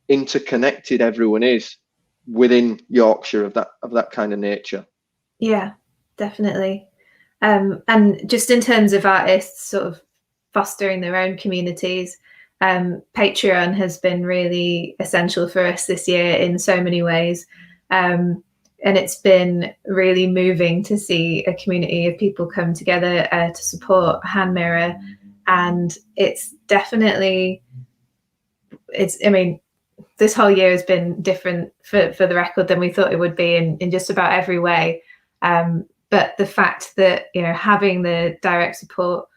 interconnected everyone is within Yorkshire of that kind of nature. Yeah, definitely. And just in terms of artists sort of fostering their own communities, Patreon has been really essential for us this year in so many ways. And it's been really moving to see a community of people come together to support Hand Mirror. And it's definitely, I mean, this whole year has been different for the record than we thought it would be in just about every way. But the fact that, you know, having the direct support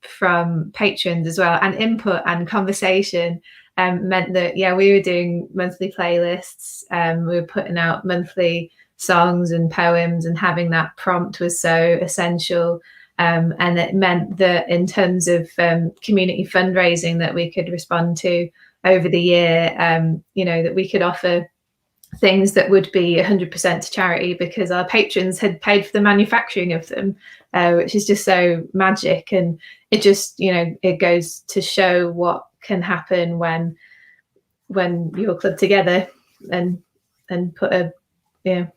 from patrons as well, and input and conversation, meant that, yeah, we were doing monthly playlists, we were putting out monthly songs and poems, and having that prompt was so essential. And it meant that in terms of community fundraising that we could respond to over the year, you know, that we could offer things that would be 100% to charity because our patrons had paid for the manufacturing of them, which is just so magic. And it just, you know, it goes to show what can happen when you're clubbed together and put a, you know,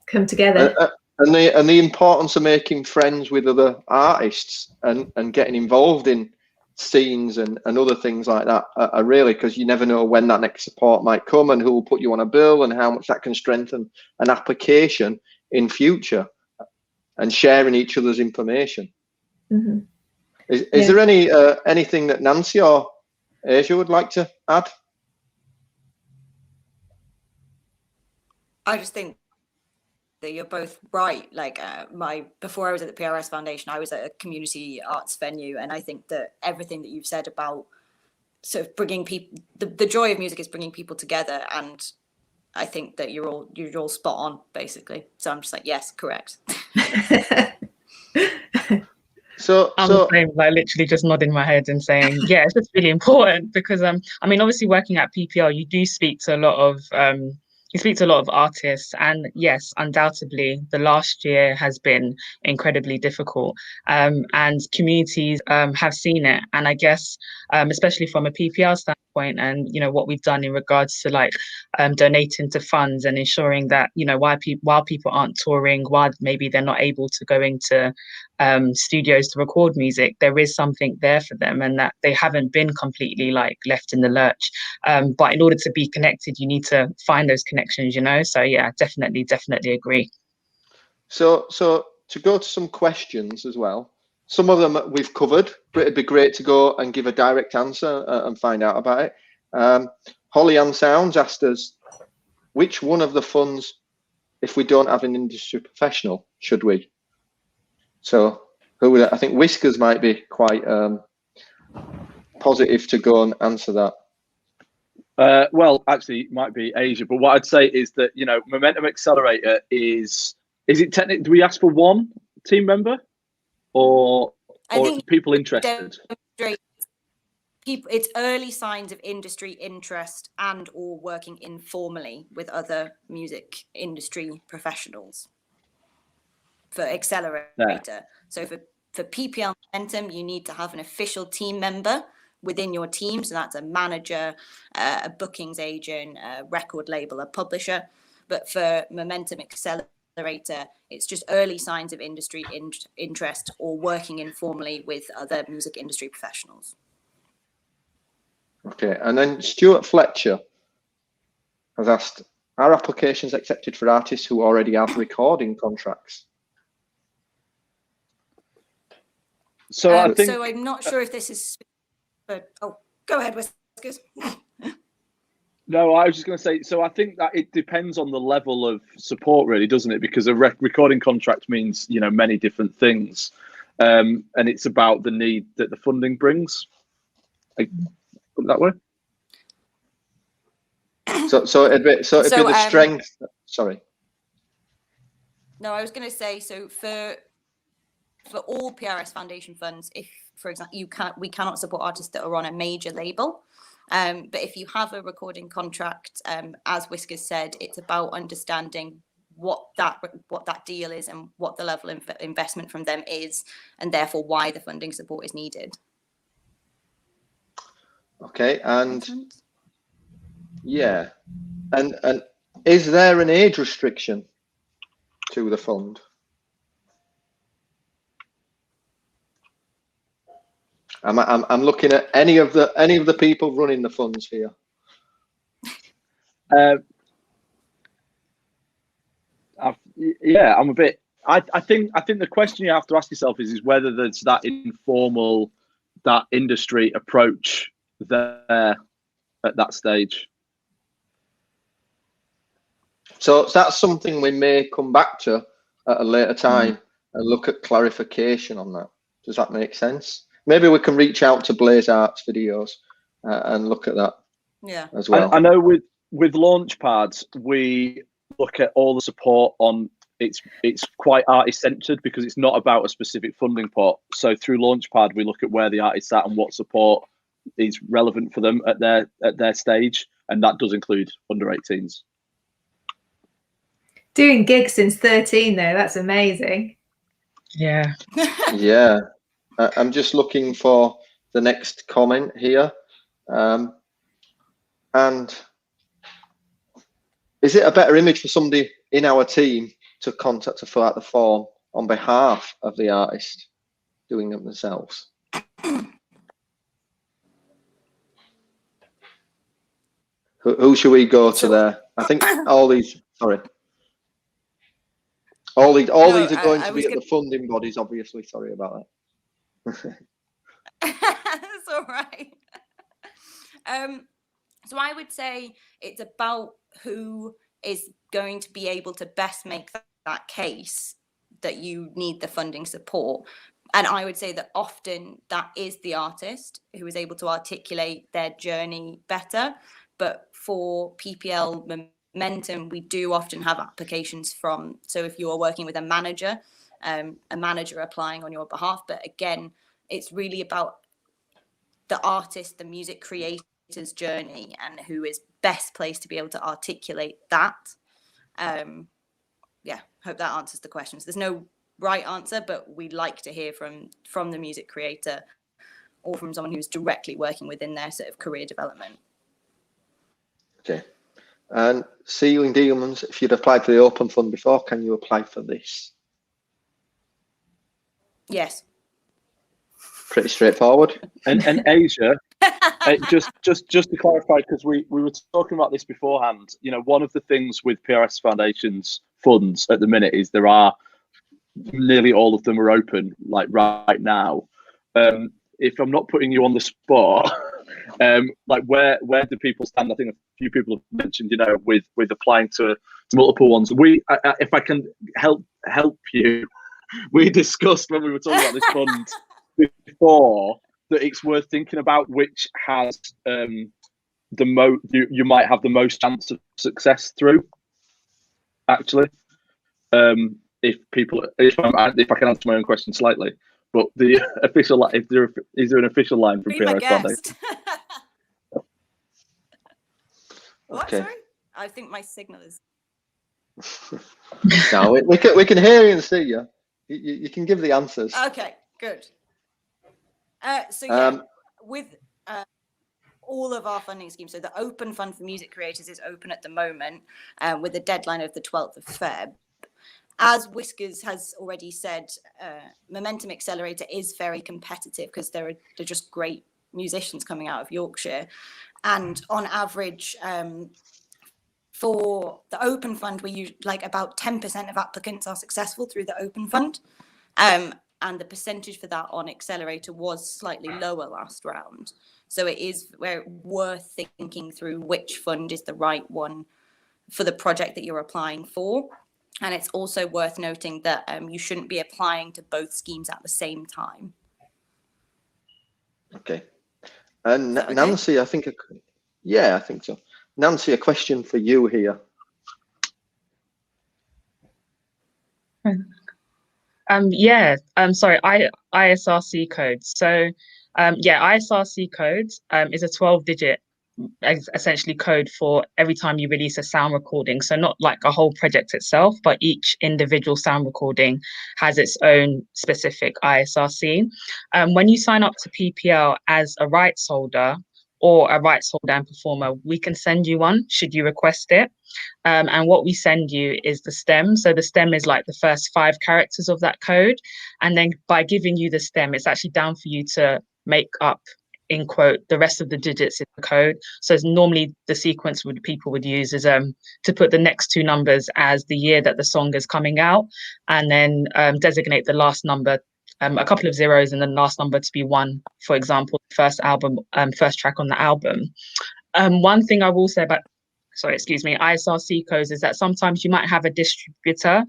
come together. And the importance of making friends with other artists and getting involved in scenes and other things like that are really, because you never know when that next support might come and who will put you on a bill and how much that can strengthen an application in future, and sharing each other's information. Mm-hmm. Is there anything that Nancy or Asia would like to add? I just think that you're both right. Like before I was at the PRS Foundation, I was at a community arts venue, and I think that everything that you've said about sort of bringing people, the joy of music is bringing people together, and I think that you're all spot on, basically. So I'm just like, yes, correct. So the same, like literally just nodding my head and saying, yeah, it's just really important because I mean, obviously working at PPL, you do speak to a lot of artists, and yes, undoubtedly the last year has been incredibly difficult, and communities have seen it. And I guess especially from a PPL standpoint, and you know what we've done in regards to like donating to funds and ensuring that, you know, while people aren't touring, while maybe they're not able to go into studios to record music, there is something there for them, and that they haven't been completely like left in the lurch. But in order to be connected, you need to find those connections, you know. So yeah, definitely agree. So to go to some questions as well. Some of them we've covered, but it'd be great to go and give a direct answer and find out about it. Holly Ann Sounds asked us, which one of the funds, if we don't have an industry professional, should we? So I think Whiskers might be quite positive to go and answer that. Well, actually, it might be Asia, but what I'd say is that, you know, Momentum Accelerator is it technically, do we ask for one team member or people interested? It's early signs of industry interest and or working informally with other music industry professionals for Accelerator. Yeah. So for PPL Momentum, you need to have an official team member within your team. So that's a manager, a bookings agent, a record label, a publisher. But for Momentum Accelerator, it's just early signs of industry interest or working informally with other music industry professionals. Okay, and then Stuart Fletcher has asked, are applications accepted for artists who already have recording contracts? So I think. So I'm not sure if this is. But go ahead, Whiskers. No, I was just going to say, so I think that it depends on the level of support, really, doesn't it? Because a recording contract means, many different things. And it's about the need that the funding brings. Put it that way. So it'd be the strength. Sorry. No, I was going to say, so for all PRS Foundation funds, if, for example, we cannot support artists that are on a major label. But if you have a recording contract, as Whiskers said, it's about understanding what that deal is and what the level of investment from them is, and therefore why the funding support is needed. Okay, and yeah, and is there an age restriction to the fund? I'm looking at any of the people running the funds here. I'm a bit. I think the question you have to ask yourself is whether there's that informal, that industry approach there at that stage. So that's something we may come back to at a later time and look at clarification on that. Does that make sense? Maybe we can reach out to Blaze Arts videos and look at that as well. I know with Launchpad, we look at all the support on it's quite artist centered because it's not about a specific funding pot. So through Launchpad, we look at where the artist's at and what support is relevant for them at their stage, and that does include under 18s. Doing gigs since 13 though, that's amazing. Yeah. Yeah. I'm just looking for the next comment here. And is it a better image for somebody in our team to contact to fill out the form on behalf of the artist doing them themselves? Who should we go to there? I think all these are going to be at the funding bodies, obviously. Sorry about that. That's all right. So I would say it's about who is going to be able to best make that case that you need the funding support. And I would say that often that is the artist who is able to articulate their journey better. But for PPL Momentum, we do often have applications from, so if you're working with a manager applying on your behalf. But again, it's really about the artist, the music creator's journey, and who is best placed to be able to articulate that. Hope that answers the questions. There's no right answer, but we'd like to hear from the music creator or from someone who's directly working within their sort of career development. Okay. And Ceiling Demons, if you'd applied for the Open Fund before, can you apply for this? Yes. Pretty straightforward. And Asia, just to clarify, because we were talking about this beforehand, one of the things with PRS Foundation's funds at the minute is there are nearly all of them are open, like right now. If I'm not putting you on the spot, like where do people stand? I think a few people have mentioned, with applying to multiple ones. If I can help you, we discussed when we were talking about this fund before that it's worth thinking about which has the most you might have the most chance of success through. Actually, if I can answer my own question slightly, but the official is there an official line from PRS Foundation? What? Okay. Sorry, I think my signal is. No, we can hear you and see you. You can give the answers. Okay, good. With all of our funding schemes, so the Open Fund for Music Creators is open at the moment with a deadline of the 12th of Feb. As Whiskers has already said, Momentum Accelerator is very competitive because they're just great musicians coming out of Yorkshire. And on average, For the open fund, like about 10% of applicants are successful through the open fund. And the percentage for that on Accelerator was slightly lower last round. So it is worth thinking through which fund is the right one for the project that you're applying for. And it's also worth noting that you shouldn't be applying to both schemes at the same time. Okay. And Okay? Nancy, I think so. Nancy, a question for you here. Sorry, ISRC code. So ISRC code is a 12-digit essentially code for every time you release a sound recording. So not like a whole project itself, but each individual sound recording has its own specific ISRC. When you sign up to PPL as a rights holder or a rights holder and performer, we can send you one should you request it. And what we send you is the stem. So the stem is like the first 5 characters of that code. And then by giving you the stem, it's actually down for you to make up, in quote, the rest of the digits in the code. So normally the sequence people would use is to put the next 2 numbers as the year that the song is coming out, and then designate the last number, a couple of zeros, and then last number to be 1, for example, first track on the album. One thing I will say about ISRC codes is that sometimes you might have a distributor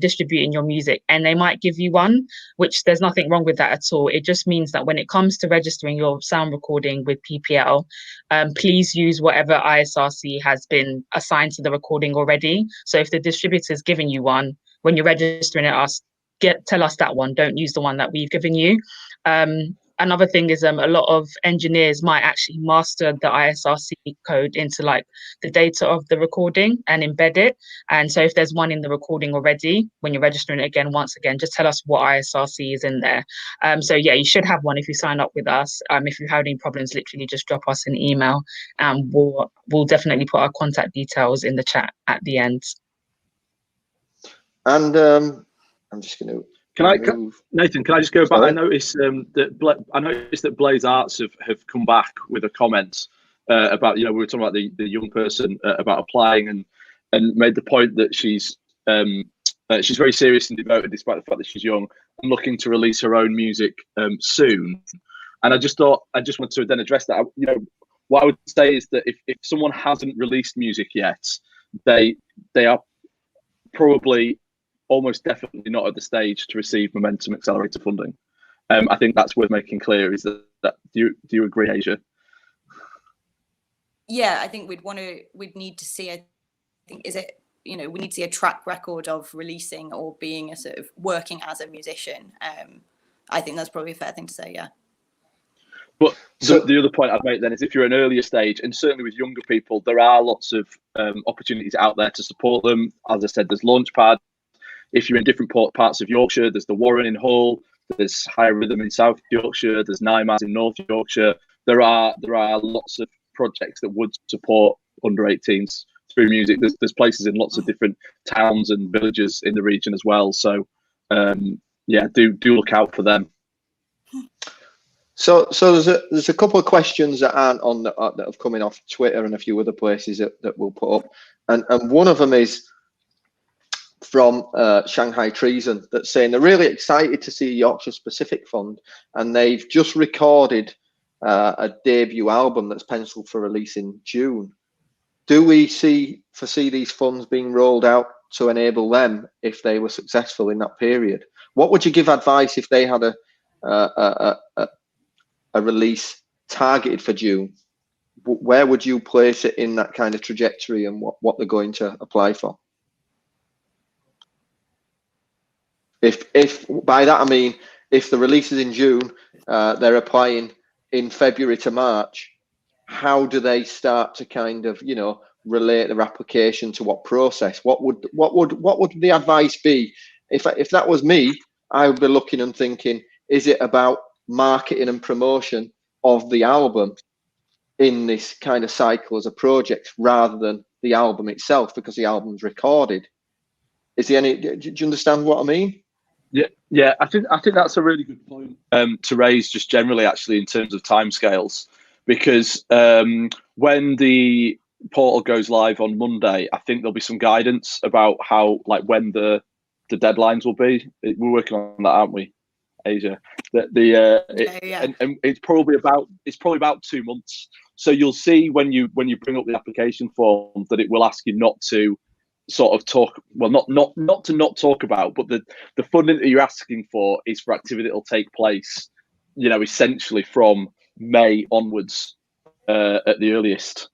distributing your music, and they might give you one, which there's nothing wrong with that at all. It just means that when it comes to registering your sound recording with PPL, please use whatever ISRC has been assigned to the recording already. So if the distributor's giving you one, when you're registering it, tell us that one. Don't use the one that we've given you. Another thing is a lot of engineers might actually master the ISRC code into like the data of the recording and embed it. And so if there's one in the recording already, when you're registering it again, once again, just tell us what ISRC is in there. So yeah, you should have one if you sign up with us. If you have any problems, literally just drop us an email, and we'll definitely put our contact details in the chat at the end. And I'm just going to. Nathan, can I just go back? Sorry? I noticed that Blaze Arts have come back with a comment about, we were talking about the young person about applying, and made the point that she's very serious and devoted despite the fact that she's young, and looking to release her own music soon. And I just wanted to then address that. What I would say is that if someone hasn't released music yet, they are probably almost definitely not at the stage to receive Momentum Accelerator funding. I think that's worth making clear. Is that do you agree, Asia? Yeah, I think we'd need to see. We need to see a track record of releasing or being a sort of working as a musician. I think that's probably a fair thing to say. Yeah. But the other point I'd make then is if you're an earlier stage, and certainly with younger people, there are lots of opportunities out there to support them. As I said, there's Launchpad. If you're in different parts of Yorkshire, there's the Warren in Hull, there's High Rhythm in South Yorkshire, there's NIMAS in North Yorkshire. There are lots of projects that would support under 18s through music. There's places in lots of different towns and villages in the region as well. So do look out for them. So there's a couple of questions that aren't on that have come in off Twitter and a few other places that we'll put up, and one of them is from Shanghai Treason, that's saying they're really excited to see a Yorkshire specific fund, and they've just recorded a debut album that's penciled for release in June. Do we foresee these funds being rolled out to enable them if they were successful in that period? What would you give advice if they had a release targeted for June? Where would you place it in that kind of trajectory, and what they're going to apply for? If by that I mean if the release is in June, they're applying in February to March, how do they start to kind of relate their application to what process? What would the advice be? If that was me, I would be looking and thinking, is it about marketing and promotion of the album in this kind of cycle as a project rather than the album itself, because the album's recorded? Do you understand what I mean? Yeah. I think that's a really good point to raise, just generally, actually, in terms of timescales, because when the portal goes live on Monday, I think there'll be some guidance about how, like, when the deadlines will be. We're working on that, aren't we, Asia? Yeah. And it's probably about 2 months. So you'll see when you bring up the application form that it will ask you not to sort of talk, well, not to not talk about, but the funding that you're asking for is for activity that will take place, you know, essentially from May onwards at the earliest.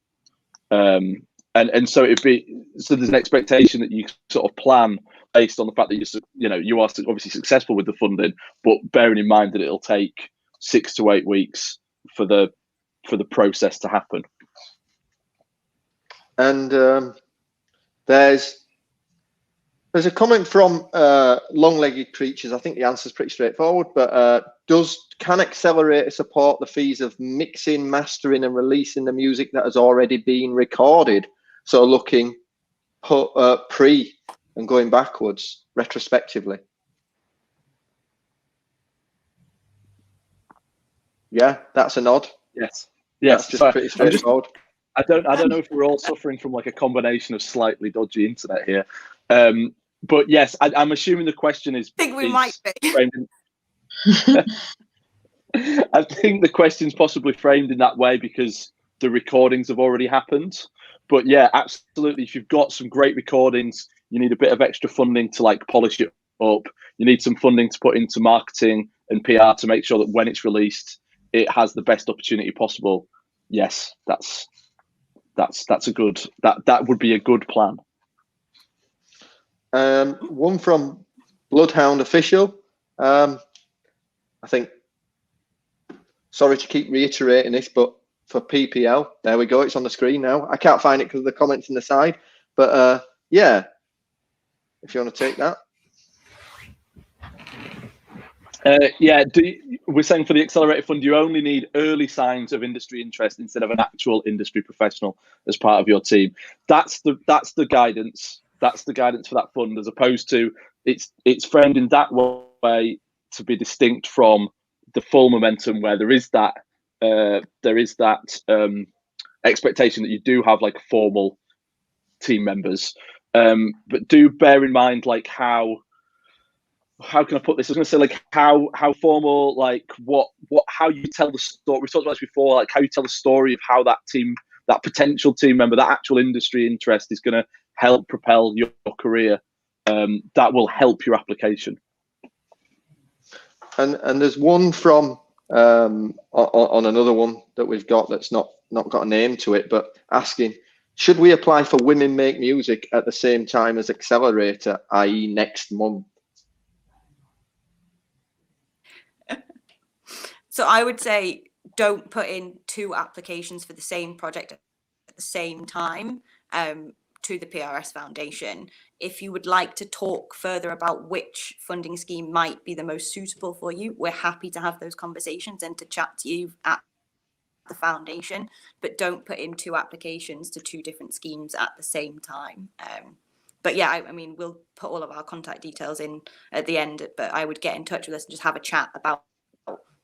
And so there's an expectation that you sort of plan based on the fact that you are obviously successful with the funding, but bearing in mind that it'll take 6 to 8 weeks for the process to happen. And there's a comment from Long-Legged Creatures. I think the answer is pretty straightforward, but can Accelerator support the fees of mixing, mastering, and releasing the music that has already been recorded? So looking pre and going backwards retrospectively. Yeah, that's a nod. Yes. That's just pretty straightforward. I don't know if we're all suffering from like a combination of slightly dodgy internet here. But yes, I'm assuming the question is. I think we might be. I think the question's possibly framed in that way because the recordings have already happened. But yeah, absolutely. If you've got some great recordings, you need a bit of extra funding to like polish it up. You need some funding to put into marketing and PR to make sure that when it's released, it has the best opportunity possible. Yes, that's a good, that would be a good plan. One from Bloodhound Official. I think, sorry to keep reiterating this, but for PPL, there we go. It's on the screen now. I can't find it because of the comments in the side, but yeah, if you want to take that. We're saying for the Accelerator Fund, you only need early signs of industry interest instead of an actual industry professional as part of your team. That's the guidance. That's the guidance for that fund, as opposed to it's framed in that way to be distinct from the full momentum, where there is that expectation that you do have like formal team members. But do bear in mind like how can I put this? I was going to say like how formal, like how you tell the story. We've talked about this before, like how you tell the story of how that potential team member, that actual industry interest is going to help propel your career. That will help your application. And there's one from on another one that we've got that's not got a name to it, but asking, should we apply for Women Make Music at the same time as Accelerator, i.e. next month? So I would say don't put in 2 applications for the same project at the same time to the PRS Foundation. If you would like to talk further about which funding scheme might be the most suitable for you, we're happy to have those conversations and to chat to you at the foundation, but don't put in 2 applications to 2 different schemes at the same time. But yeah, I mean, we'll put all of our contact details in at the end, but I would get in touch with us and just have a chat about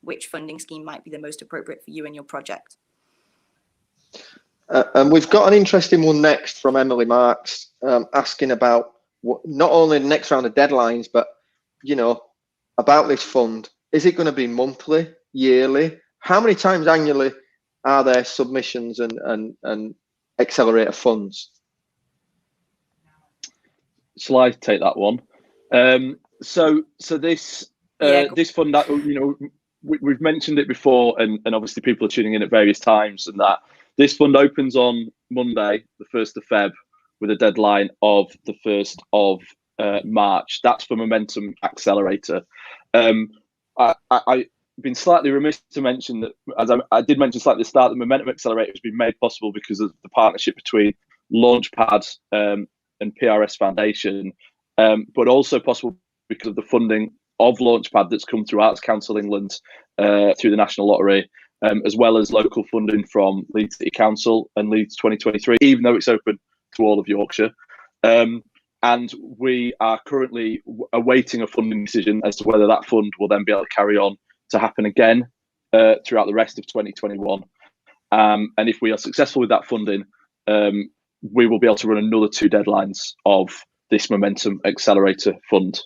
which funding scheme might be the most appropriate for you and your project. And we've got an interesting one next from Emily Marks, asking about not only the next round of deadlines, but, you know, about this fund. Is it going to be monthly, yearly? How many times annually are there submissions and Accelerator funds? Shall I take that one? So this this fund, you know, we've mentioned it before, and obviously people are tuning in at various times, and that this fund opens on Monday, the 1st of Feb, with a deadline of the 1st of March. That's for Momentum Accelerator. I've been slightly remiss to mention that, as I did mention slightly at the start, the Momentum Accelerator has been made possible because of the partnership between Launchpad and PRS Foundation, but also possible because of the funding of Launchpad that's come through Arts Council England through the National Lottery, as well as local funding from Leeds City Council and Leeds 2023, even though it's open to all of Yorkshire. And we are currently awaiting a funding decision as to whether that fund will then be able to carry on to happen again throughout the rest of 2021. And if we are successful with that funding, we will be able to run another 2 deadlines of this Momentum Accelerator Fund.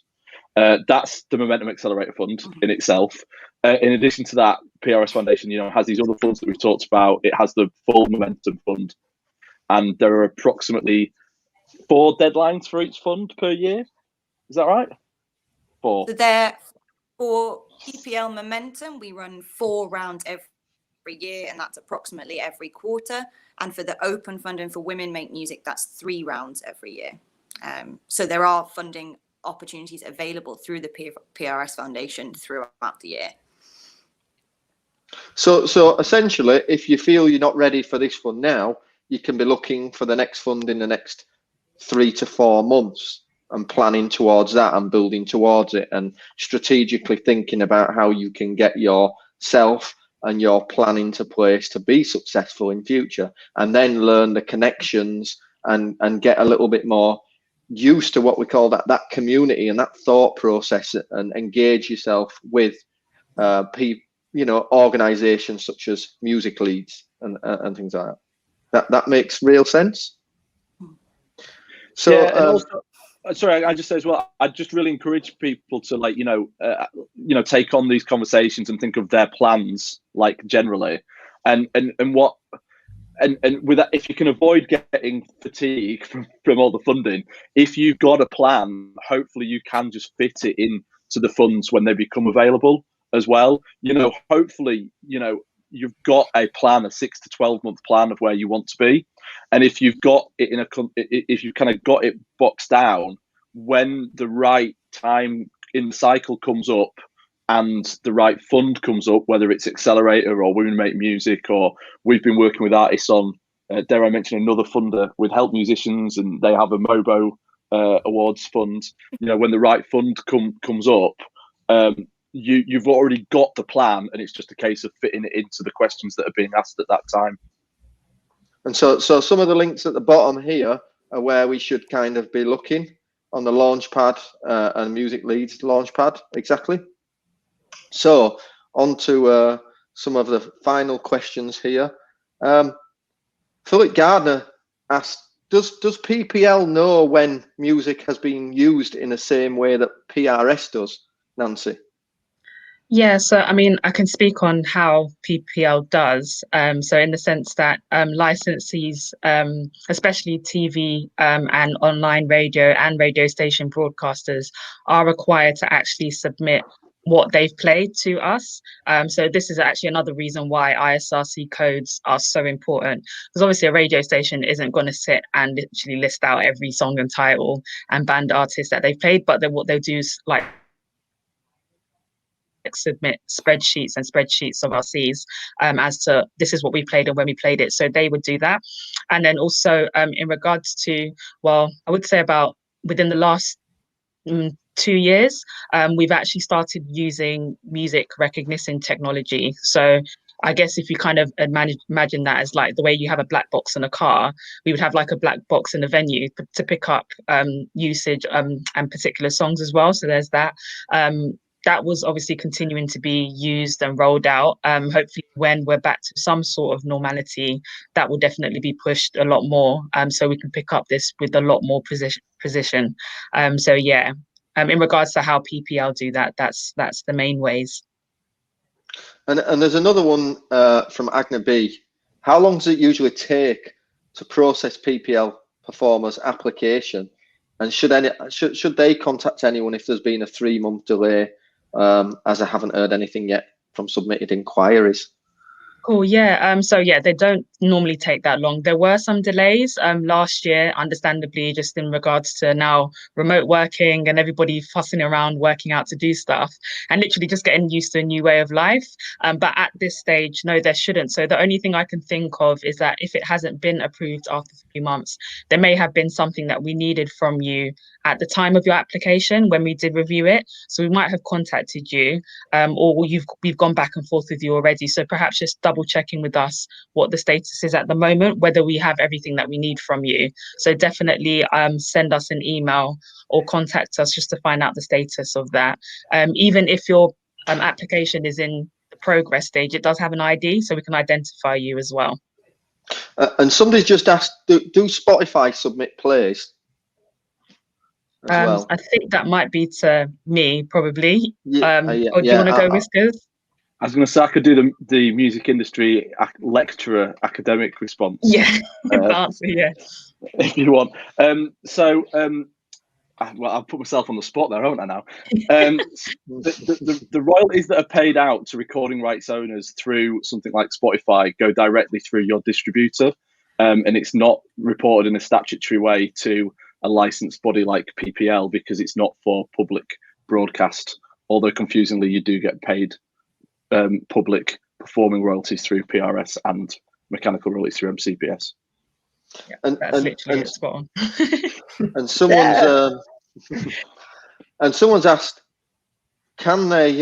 That's the Momentum Accelerator Fund in itself. In addition to that, PRS Foundation, has these other funds that we've talked about. It has the full Momentum Fund, and there are approximately 4 deadlines for each fund per year. Is that right? 4. So there, for PPL Momentum, we run 4 rounds every year, and that's approximately every quarter. And for the Open Fund and for Women Make Music, that's 3 rounds every year. So there are funding opportunities available through the PRS Foundation throughout the year. So essentially, if you feel you're not ready for this fund now, you can be looking for the next fund in the next 3 to 4 months and planning towards that and building towards it and strategically thinking about how you can get yourself and your plan into place to be successful in future, and then learn the connections and get a little bit more used to what we call that community and that thought process, and engage yourself with organizations such as music leads and things like that. That makes real sense. So yeah, and also, sorry, I just say as well, I just really encourage people to take on these conversations and think of their plans generally, and with that, if you can avoid getting fatigue from all the funding, if you've got a plan, hopefully you can just fit it in to the funds when they become available as well. Hopefully, you've got a plan, a 6 to 12 month plan of where you want to be. And if you've got it if you've kind of got it boxed down, when the right time in the cycle comes up and the right fund comes up, whether it's Accelerator or Women Make Music, or we've been working with artists on, dare I mention another funder with Help Musicians, and they have a MOBO awards fund. When the right fund comes up, you've already got the plan, and it's just a case of fitting it into the questions that are being asked at that time. And so some of the links at the bottom here are where we should kind of be looking on the Launchpad and Music Leads Launchpad, exactly. So on to some of the final questions here. Philip Gardner asked, does PPL know when music has been used in the same way that PRS does, Nancy? Yeah, so I mean, I can speak on how PPL does. So in the sense that licensees, especially TV and online radio and radio station broadcasters, are required to actually submit what they've played to us. So this is actually another reason why ISRC codes are so important, because obviously a radio station isn't going to sit and literally list out every song and title and band artist that they've played, but then what they do is submit spreadsheets of RCs as to this is what we played and when we played it. So they would do that. And then also in regards to, well, I would say about within the last 2 years, we've actually started using music recognition technology. So I guess if you kind of imagine that as like the way you have a black box in a car, we would have like a black box in a venue to pick up usage and particular songs as well. So there's that. That was obviously continuing to be used and rolled out. Hopefully when we're back to some sort of normality, that will definitely be pushed a lot more, so we can pick up this with a lot more precision. So yeah, in regards to how PPL do that, that's the main ways. And there's another one from Agna B. How long does it usually take to process PPL performers' application? And should they contact anyone if there's been a 3-month delay? As I haven't heard anything yet from submitted inquiries. Cool. Yeah. So yeah, they don't normally take that long. There were some delays last year, understandably, just in regards to now remote working and everybody fussing around, working out to do stuff and literally just getting used to a new way of life. But at this stage, no, there shouldn't. So the only thing I can think of is that if it hasn't been approved after 3 months, there may have been something that we needed from you at the time of your application when we did review it. So we might have contacted you, or we've gone back and forth with you already. So perhaps just double checking with us what the status is at the moment, whether we have everything that we need from you. So definitely send us an email or contact us just to find out the status of that. Even if your application is in the progress stage, it does have an ID, so we can identify you as well. And somebody's just asked, do Spotify submit plays as well? I think that might be to me, probably. Yeah, Or do you want to go, Whiskers? I was going to say I could do the music industry lecturer academic response. Yeah, answer, yeah. If you want. Well, I'll put myself on the spot there, haven't I now? The royalties that are paid out to recording rights owners through something like Spotify go directly through your distributor, and it's not reported in a statutory way to a licensed body like PPL because it's not for public broadcast, although confusingly you do get paid public performing royalties through PRS and mechanical royalties through MCPS. Yeah, that's literally spot on. And someone's asked, can they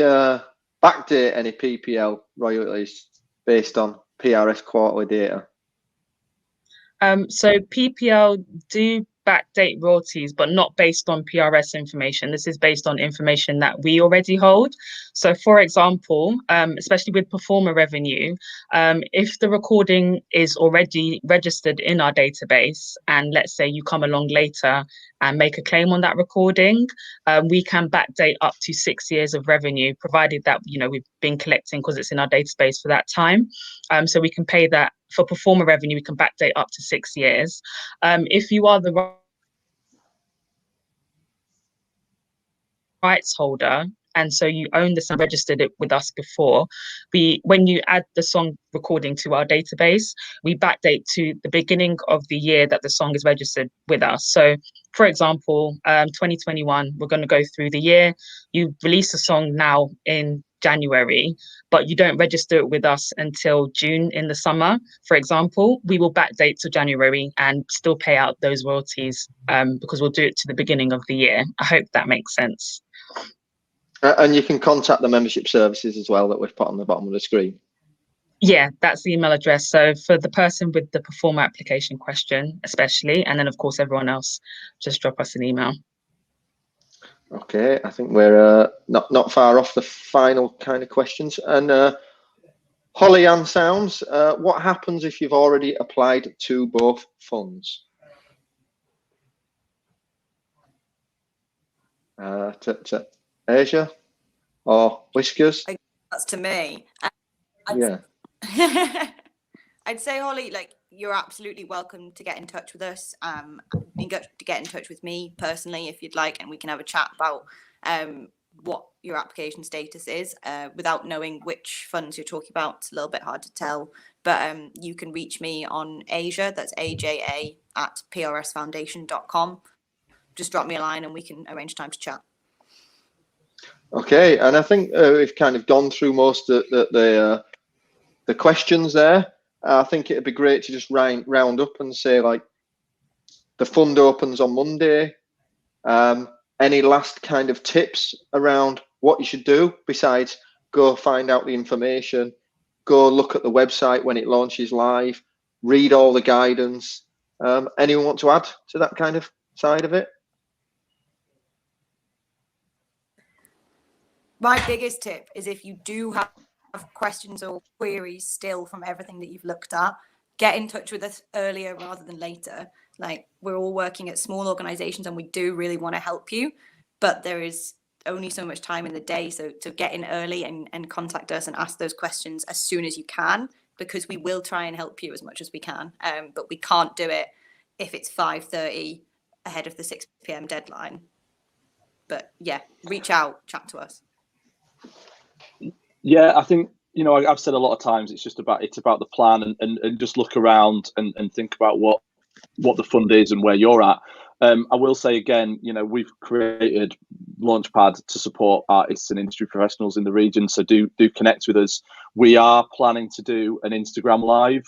backdate any PPL royalties based on PRS quarterly data? So PPL do backdate royalties, but not based on PRS information. This is based on information that we already hold. So for example, especially with performer revenue, if the recording is already registered in our database, and let's say you come along later and make a claim on that recording, we can backdate up to 6 years of revenue, provided that, you know, we've been collecting because it's in our database for that time. So we can pay that. For performer revenue, we can backdate up to 6 years. If you are the rights holder, and so you own this and registered it with us before, when you add the song recording to our database, we backdate to the beginning of the year that the song is registered with us. So for example, 2021, we're going to go through the year. You release a song now in January, but you don't register it with us until June in the summer, for example, we will backdate to January and still pay out those royalties because we'll do it to the beginning of the year. I hope that makes sense. And you can contact the membership services as well that we've put on the bottom of the screen. Yeah, that's the email address. So for the person with the performer application question, especially, and then of course everyone else, just drop us an email. Okay, I think we're not far off the final kind of questions. And Holly Ann Sounds, what happens if you've already applied to both funds? To Asia or Whiskers? That's to me. Yeah. I'd say, Holly, like, you're absolutely welcome to get in touch with us. You get to get in touch with me personally if you'd like, and we can have a chat about what your application status is. Without knowing which funds you're talking about, it's a little bit hard to tell. But you can reach me on Asia, that's AJA at prsfoundation.com. Just drop me a line and we can arrange time to chat. Okay, and I think we've kind of gone through most of the questions there. I think it'd be great to just round up and say, like, the fund opens on Monday. Any last kind of tips around what you should do besides go find out the information, go look at the website when it launches live, read all the guidance? Anyone want to add to that kind of side of it? My biggest tip is, if you do have questions or queries still from everything that you've looked at, get in touch with us earlier rather than later. Like, we're all working at small organizations and we do really want to help you, but there is only so much time in the day. So to get in early and contact us and ask those questions as soon as you can, because we will try and help you as much as we can. But we can't do it if it's 5:30 ahead of the 6 p.m. deadline. But yeah, reach out, chat to us. Yeah, I think, you know, I've said a lot of times, it's about the plan and just look around and think about what the fund is and where you're at. I will say again, you know, we've created Launchpad to support artists and industry professionals in the region, so do connect with us. We are planning to do an Instagram live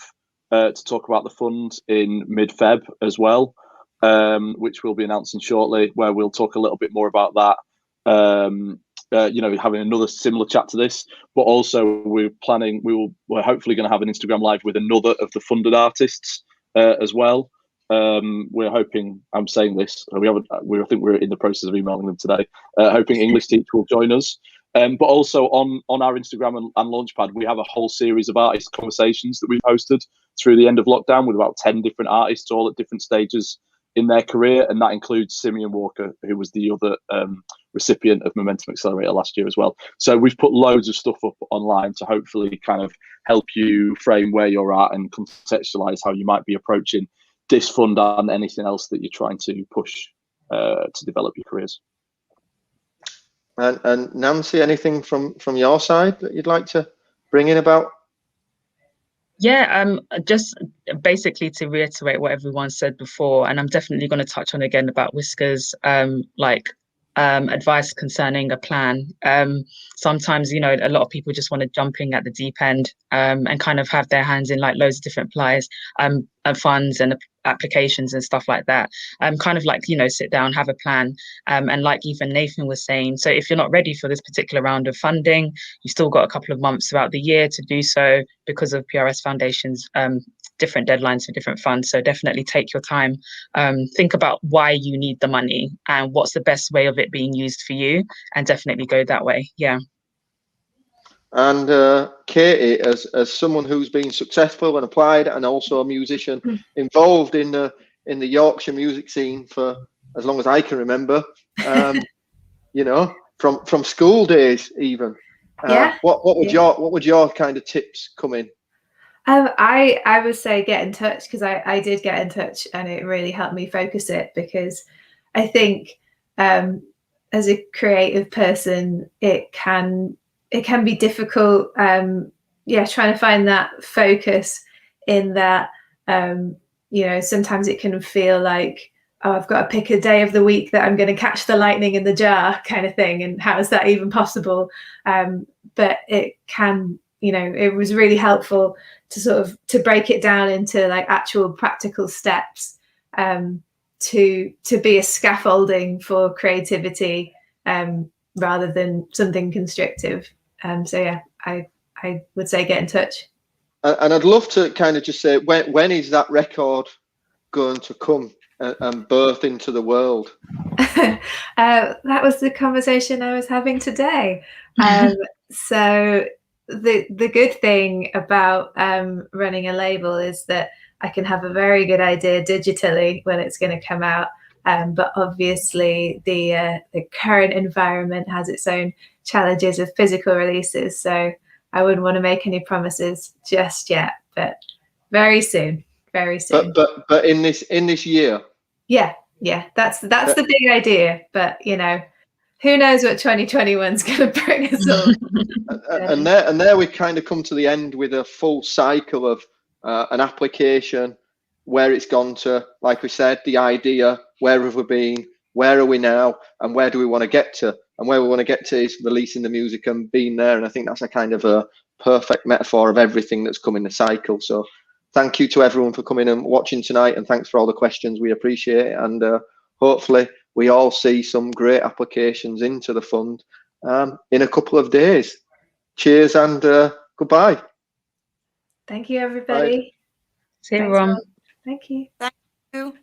to talk about the fund in mid-Feb as well, which we'll be announcing shortly, where we'll talk a little bit more about that. You know, having another similar chat to this, but also we're hopefully going to have an Instagram live with another of the funded artists as well. We're hoping, I'm saying this, I think we're in the process of emailing them today, hoping English Teacher will join us. But also on our Instagram and Launchpad, we have a whole series of artist conversations that we've hosted through the end of lockdown with about 10 different artists, all at different stages in their career, and that includes Simeon Walker, who was the other recipient of Momentum Accelerator last year as well. So we've put loads of stuff up online to hopefully kind of help you frame where you're at and contextualize how you might be approaching this fund and anything else that you're trying to push to develop your careers. And Nancy, anything from your side that you'd like to bring in about? Yeah, just basically to reiterate what everyone said before, and I'm definitely going to touch on again about Whisker's advice concerning a plan. Sometimes, a lot of people just want to jump in at the deep end and kind of have their hands in like loads of different pies and funds and applications and stuff like that. Kind of like, sit down, have a plan. And like even Nathan was saying, so if you're not ready for this particular round of funding, you've still got a couple of months throughout the year to do so because of PRS Foundation's different deadlines for different funds. So definitely take your time, think about why you need the money and what's the best way of it being used for you, and definitely go that way. Yeah. And Katie, as someone who's been successful and applied, and also a musician involved in the Yorkshire music scene for as long as I can remember, from school days even. Yeah. What would your kind of tips come in? I would say get in touch, because I did get in touch and it really helped me focus it, because I think as a creative person it can be difficult trying to find that focus in that sometimes it can feel like, oh, I've got to pick a day of the week that I'm going to catch the lightning in the jar kind of thing, and how is that even possible? But it can, it was really helpful to break it down into like actual practical steps to be a scaffolding for creativity rather than something constrictive. So yeah, I would say get in touch. And I'd love to kind of just say, when is that record going to come and birth into the world? That was the conversation I was having today. So the good thing about running a label is that I can have a very good idea digitally when it's going to come out. But obviously the current environment has its own challenges of physical releases. So I wouldn't want to make any promises just yet, but very soon. But in this year. Yeah. That's the big idea. But who knows what 2021 is going to bring us all. And there we kind of come to the end with a full cycle of an application, where it's gone to, like we said, the idea, where have we been, where are we now, and where do we want to get to? And where we want to get to is releasing the music and being there. And I think that's a kind of a perfect metaphor of everything that's come in the cycle. So thank you to everyone for coming and watching tonight, and thanks for all the questions. We appreciate it, and hopefully we all see some great applications into the fund in a couple of days. Cheers and goodbye. Thank you, everybody. See you, everyone. Thank you. Thank you.